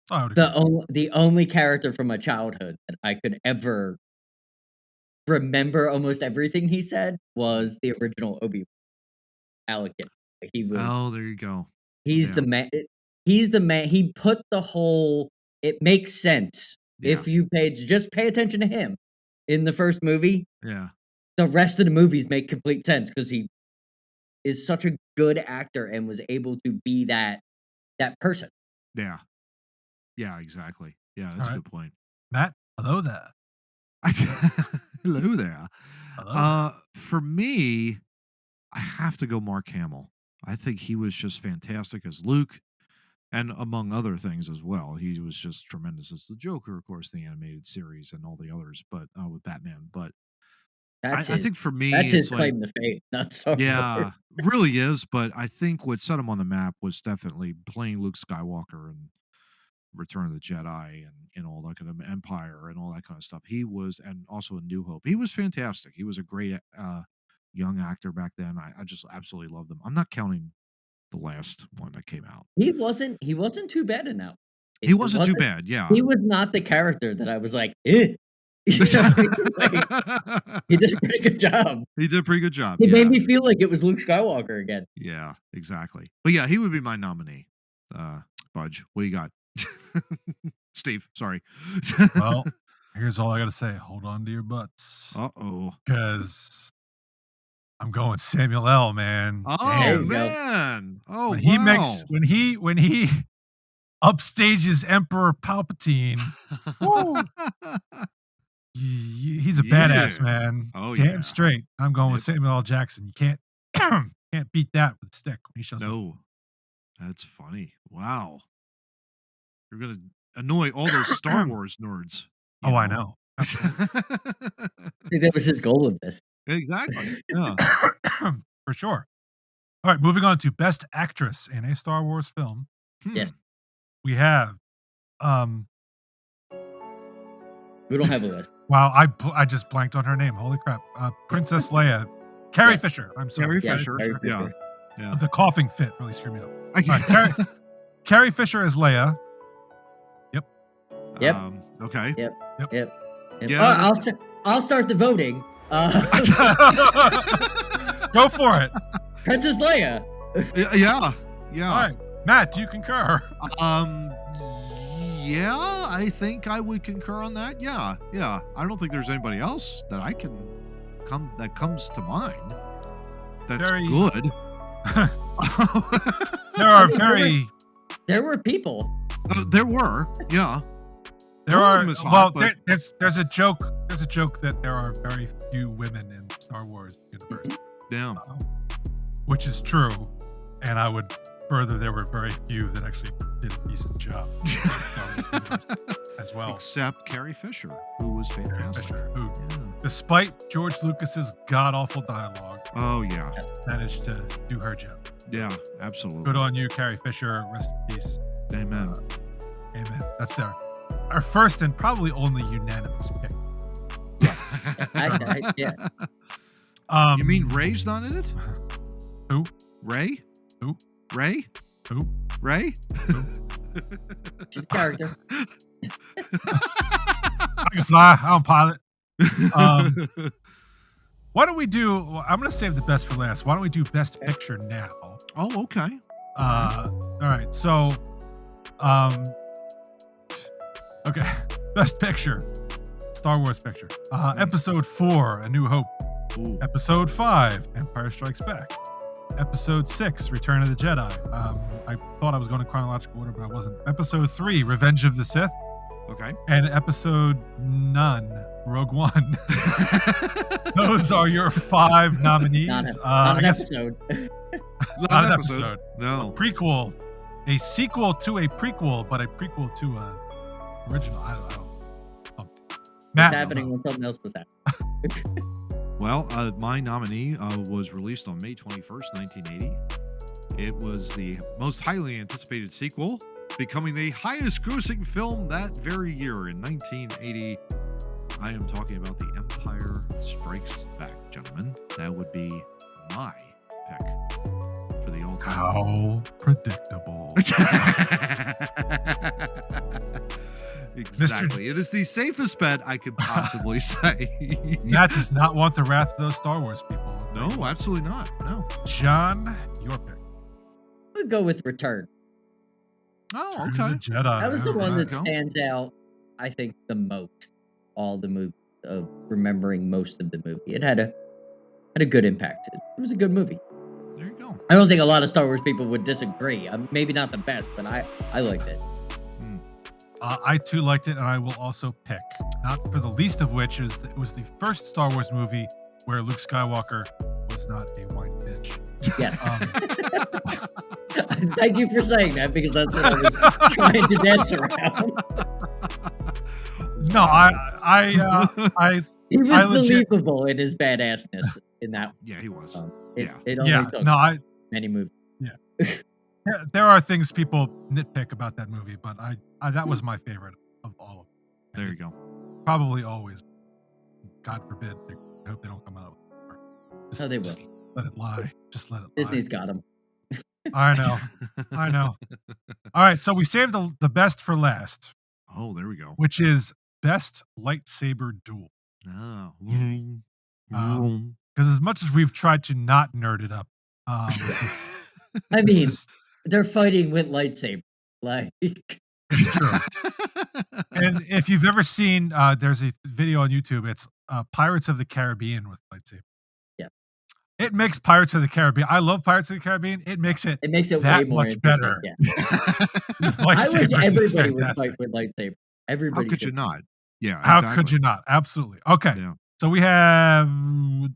the only character from my childhood that I could ever remember almost everything he said was the original Obi-Wan. Alec Guinness. He was, there you go. He's the man. He's the man. He put the whole. It makes sense if you just pay attention to him in the first movie. Yeah. The rest of the movies make complete sense because he is such a good actor and was able to be that person. Yeah. Yeah, exactly. Yeah, that's a good point. Matt, hello there. Hello there. Hello. For me, I have to go Mark Hamill. I think he was just fantastic as Luke, and among other things as well. He was just tremendous as the Joker, of course, the animated series and all the others, but with Batman. But I think for me, that's his claim to fame, not Star Wars. Yeah, really is. But I think what set him on the map was definitely playing Luke Skywalker and Return of the Jedi and all that kind of Empire and all that kind of stuff. He was, and also in New Hope, he was fantastic. He was a great young actor back then. I just absolutely loved him. I'm not counting the last one that came out. He wasn't too bad in that. He wasn't too bad. Yeah, he was not the character that I was like, eh. You know, he did a pretty good job. He did a pretty good job. He made me feel like it was Luke Skywalker again. Yeah, exactly. But yeah, he would be my nominee. Budge, what do you got? Steve, sorry. Well, here's all I gotta say. Hold on to your butts. Uh-oh. Because I'm going Samuel L., man. Oh, damn. Man. Oh, when he upstages Emperor Palpatine, he's a badass, man. Oh, damn straight. I'm going with Samuel L. Jackson. You can't beat that with a stick when he shows up. No. That's funny. Wow. You're going to annoy all those Star Wars nerds. I know. I think that was his goal of this. Exactly. Yeah. For sure. All right, moving on to Best Actress in a Star Wars film. Yes. We have we don't have a list. Wow, I just blanked on her name. Holy crap. Princess Leia. Carrie Fisher. I'm sorry. Carrie Fisher. Yeah. The coughing fit really screwed me up. All right, Carrie Fisher as Leia. Yep. Okay. Yep. Yep. Yep. Yep. Yeah. I'll start the voting. Go for it. Princess Leia. Yeah. Yeah. All right, Matt, do you concur? Yeah, I think I would concur on that. Yeah. I don't think there's anybody else that comes to mind. That's good. There were people. There were, yeah. There are. Well, there's a joke. There's a joke that there are very few women in Star Wars universe. Yeah. Which is true, and I would further there were very few that actually did a decent job as well. Except Carrie Fisher, who was fantastic. Despite George Lucas's god-awful dialogue, managed to do her job. Yeah, absolutely. Good on you, Carrie Fisher. Rest in peace. Amen. Amen. That's our first and probably only unanimous pick. Yeah. You mean Ray's not in it? Who? Ray? Who? Ray? Who? Ray? Who? She's a character. I can fly. I'm a pilot. Why don't we do? I'm going to save the best for last. Why don't we do Best Picture now? Oh, okay. All right. So, okay. Best Picture. Star Wars picture. Episode 4, A New Hope. Ooh. Episode 5, Empire Strikes Back. Episode 6, Return of the Jedi. I thought I was going in chronological order, but I wasn't. Episode 3, Revenge of the Sith. Okay. And episode 9, Rogue One. Those are your 5 nominees. Not an episode. Not an episode. No. A prequel. A sequel to a prequel, but a prequel to a original. I don't know. What's happening when something else was happening? Well, my nominee was released on May 21st, 1980. It was the most highly anticipated sequel, becoming the highest grossing film that very year in 1980. I am talking about The Empire Strikes Back, gentlemen. That would be my pick for the all-time. How predictable. Exactly. It is the safest bet I could possibly say. Matt does not want the wrath of those Star Wars people. No, absolutely not. No. John, your pick. We'll go with Return. Oh, okay. Jedi. That was the one that stands out, I think, the most. All the movies of remembering most of the movie. It had a good impact. It was a good movie. There you go. I don't think a lot of Star Wars people would disagree. Maybe not the best, but I liked it. I too liked it, and I will also pick, not for the least of which is it was the first Star Wars movie where Luke Skywalker was not a white bitch. Yes. Thank you for saying that, because that's what I was trying to dance around. No, I he was believable in his badassness in that. Yeah, he was. It only took many movies. Yeah. There are things people nitpick about that movie, but I that was my favorite of all of them. There you go. Probably always. God forbid. I hope they don't come out. No, they will. Just let it lie. Just let it lie. Disney's got them. I know. All right, so we saved the best for last. Oh, there we go. Which is Best Lightsaber Duel. Oh. Because as much as we've tried to not nerd it up, I mean, they're fighting with lightsabers. Like, it's true. And if you've ever seen, there's a video on YouTube. It's Pirates of the Caribbean with lightsabers. Yeah, it makes Pirates of the Caribbean. I love Pirates of the Caribbean. It makes it that way more much better. Yeah. I wish everybody would fight with lightsabers. Everybody. How could you not? Yeah. How could you not? Absolutely. Okay. Yeah. So we have 3,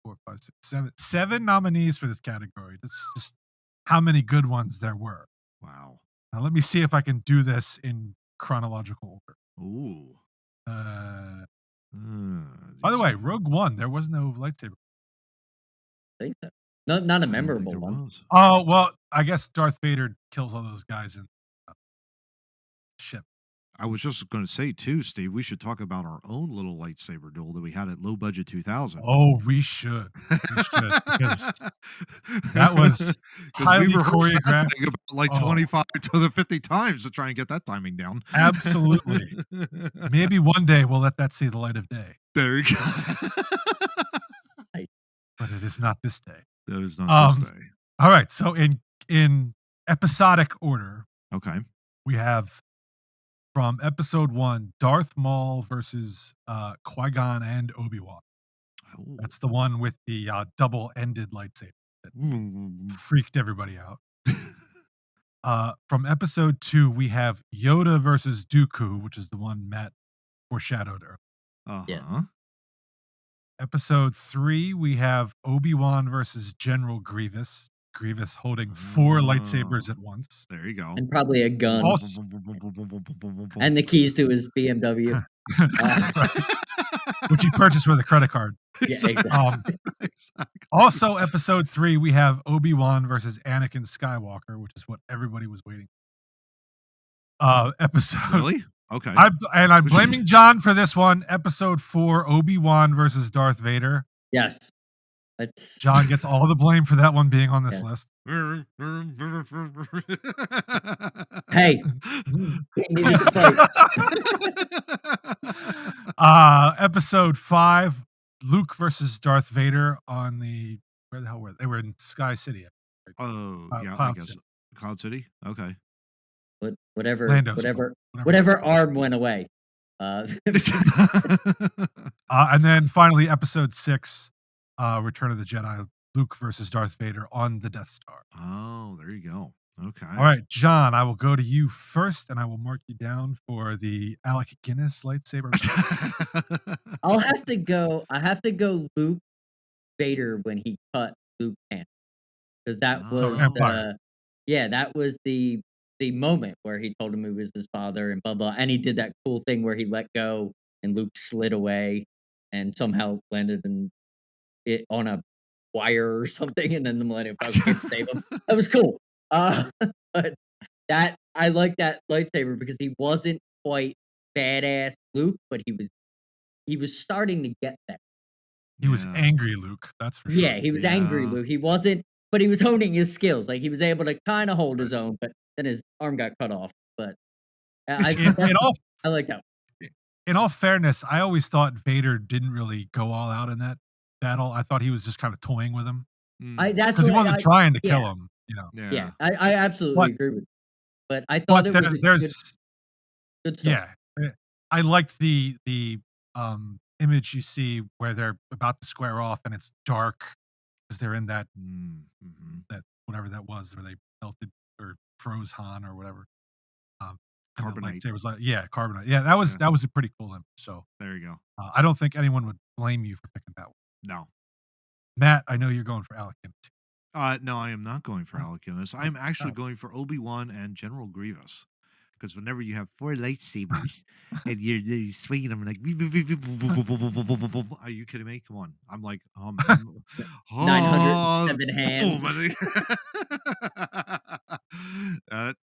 4, 5, 6, 7 nominees for this category. That's just how many good ones there were. Wow. Now let me see if I can do this in chronological order. Ooh. By the way, Rogue One, there was no lightsaber. I think so. Not a memorable one. Oh, well, I guess Darth Vader kills all those guys in ship. I was just going to say too, Steve, we should talk about our own little lightsaber duel that we had at Low Budget 2000. Oh, we should. We should, because that was because we highly rehearsed that choreographed. thing about like Oh, 25 to the 50 times to try and get that timing down. absolutely. Maybe one day we'll let that see the light of day, There you go. but it is not this day. That is not this day. All right, so in episodic order, Okay. we have from episode 1, Darth Maul versus Qui-Gon and Obi-Wan. Oh. That's the one with the double-ended lightsaber that freaked everybody out. From episode 2, we have Yoda versus Dooku, which is the one Matt foreshadowed earlier. Uh-huh. Yeah. Episode 3, we have Obi-Wan versus General Grievous. Grievous holding 4 lightsabers at once. There you go. And probably a gun. Also, And the keys to his BMW. which he purchased with a credit card. Yeah, exactly. Exactly. Also, episode 3, we have Obi-Wan versus Anakin Skywalker, which is what everybody was waiting for. Episode Really? Okay. I'm blaming John for this one. Episode 4, Obi-Wan versus Darth Vader. Yes. John gets all the blame for that one being on this list. Hey, we needed to fight. Episode 5, Luke versus Darth Vader on the where the hell were they? They were in Sky City. Oh, yeah, I Cloud guess. City. Cloud City? Okay. Whatever arm went away. And then finally, episode 6, Return of the Jedi, Luke versus Darth Vader on the Death Star. Oh, there you go. Okay. All right, John, I will go to you first, and I will mark you down for the Alec Guinness lightsaber. I have to go Luke Vader when he cut Luke's hand. Because that was that was the moment where he told him he was his father and blah blah, and he did that cool thing where he let go and Luke slid away and somehow landed it on a wire or something, and then the Millennium Falcon came to save him. That was cool. But that I like that lightsaber because he wasn't quite badass Luke, but he was starting to get there. He was angry Luke, that's for sure. Yeah, he was angry Luke. He wasn't, but he was honing his skills. Like he was able to kind of hold his own, but then his arm got cut off. But I like that. In all fairness, I always thought Vader didn't really go all out in that battle. I thought he was just kind of toying with him. That's because he wasn't trying to kill him. You know. Yeah, I absolutely agree with you. But I thought it was good stuff. Yeah, I liked the image you see where they're about to square off and it's dark because they're in that that whatever that was where they melted or froze Han or whatever. Carbonite. Carbonite. Yeah, that was a pretty cool image. So there you go. I don't think anyone would blame you for picking that one. No. Matt, I know you're going for Alec Guinness. No, I am not going for Alec Guinness. I'm actually going for Obi-Wan and General Grievous. Because whenever you have 4 lightsabers and you're swinging them like, are you kidding me? Come on. I'm like, 907 hands.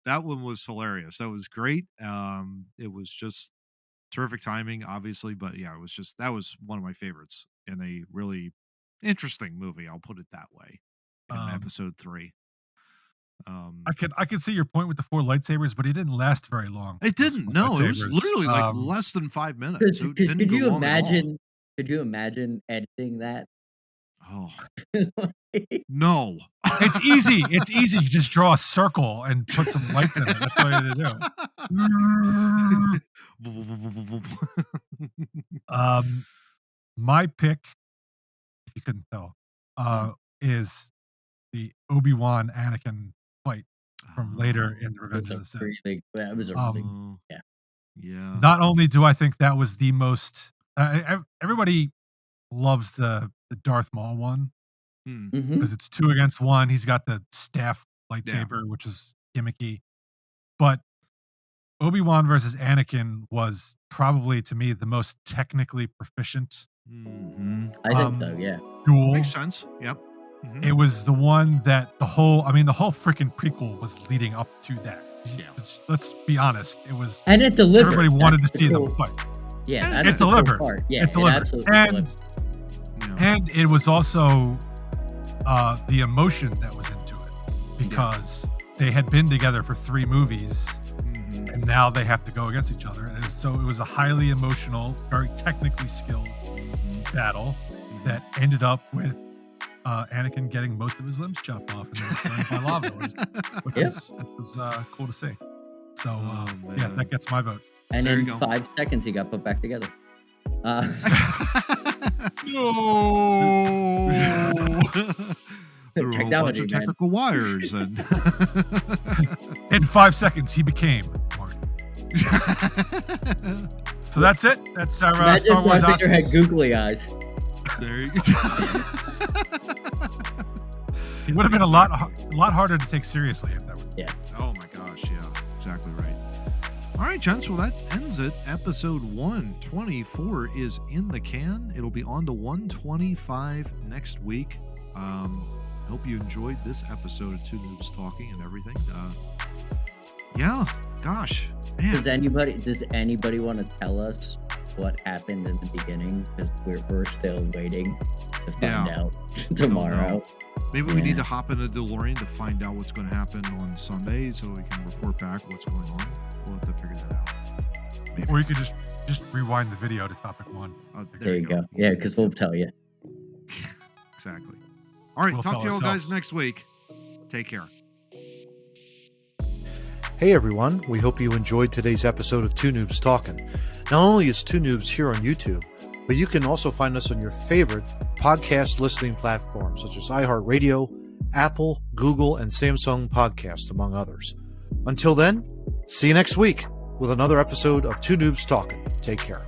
That one was hilarious. That was great. It was just terrific timing, obviously. But yeah, that was one of my favorites in a really interesting movie. I'll put it that way. In episode 3. I could see your point with the 4 lightsabers, but it didn't last very long. It didn't. No, it was literally like less than 5 minutes. So could you imagine editing that? Oh no! It's easy. It's easy. You just draw a circle and put some lights in it. That's all you do. My pick, if you couldn't tell, is the Obi-Wan Anakin fight from later in the Revenge of the Sith. That was a big, yeah. Not only do I think that was the most, everybody loves the Darth Maul one because it's 2 against 1. He's got the staff lightsaber, which is gimmicky, but Obi-Wan versus Anakin was probably to me the most technically proficient. I think so. Yeah, duel. Makes sense. Yep. It was the one that the whole freaking prequel was leading up to that. Let's be honest. It was, and it delivered. Everybody wanted to see cool. them fight. Yeah, it delivered. Cool part. Yeah, it delivered. absolutely delivered. And it was also the emotion that was into it, because they had been together for 3 movies, and now they have to go against each other. And so it was a highly emotional, very technically skilled battle that ended up with Anakin getting most of his limbs chopped off and then burned by lava, which was cool to see. So that gets my vote. And in 5 seconds, he got put back together. No. There were a whole bunch of technical wires, and in 5 seconds, he became Marty. So that's it. That's our Star Wars Oscars. Had googly eyes. There you go. It would have been a lot harder to take seriously if that were. Yeah. Oh my gosh. Yeah. Exactly right. All right, gents. Well, that ends it. Episode 124 is in the can. It'll be on to 125 next week. Hope you enjoyed this episode of Two Noobs Talking and everything. Yeah. Gosh. Man. Does anybody want to tell us what happened in the beginning? Because we're still waiting to find out tomorrow. Maybe we need to hop in a DeLorean to find out what's going to happen on Sunday, so we can report back what's going on. We'll have to figure that out. Maybe. Or you could just rewind the video to topic 1. There you go. Yeah, because we'll tell you. Exactly. All right, talk to you all guys next week. Take care. Hey everyone, we hope you enjoyed today's episode of Two Noobs Talking. Not only is Two Noobs here on YouTube, but you can also find us on your favorite podcast listening platforms such as iHeartRadio, Apple, Google, and Samsung Podcast, among others. Until then, see you next week with another episode of Two Noobs Talking. Take care.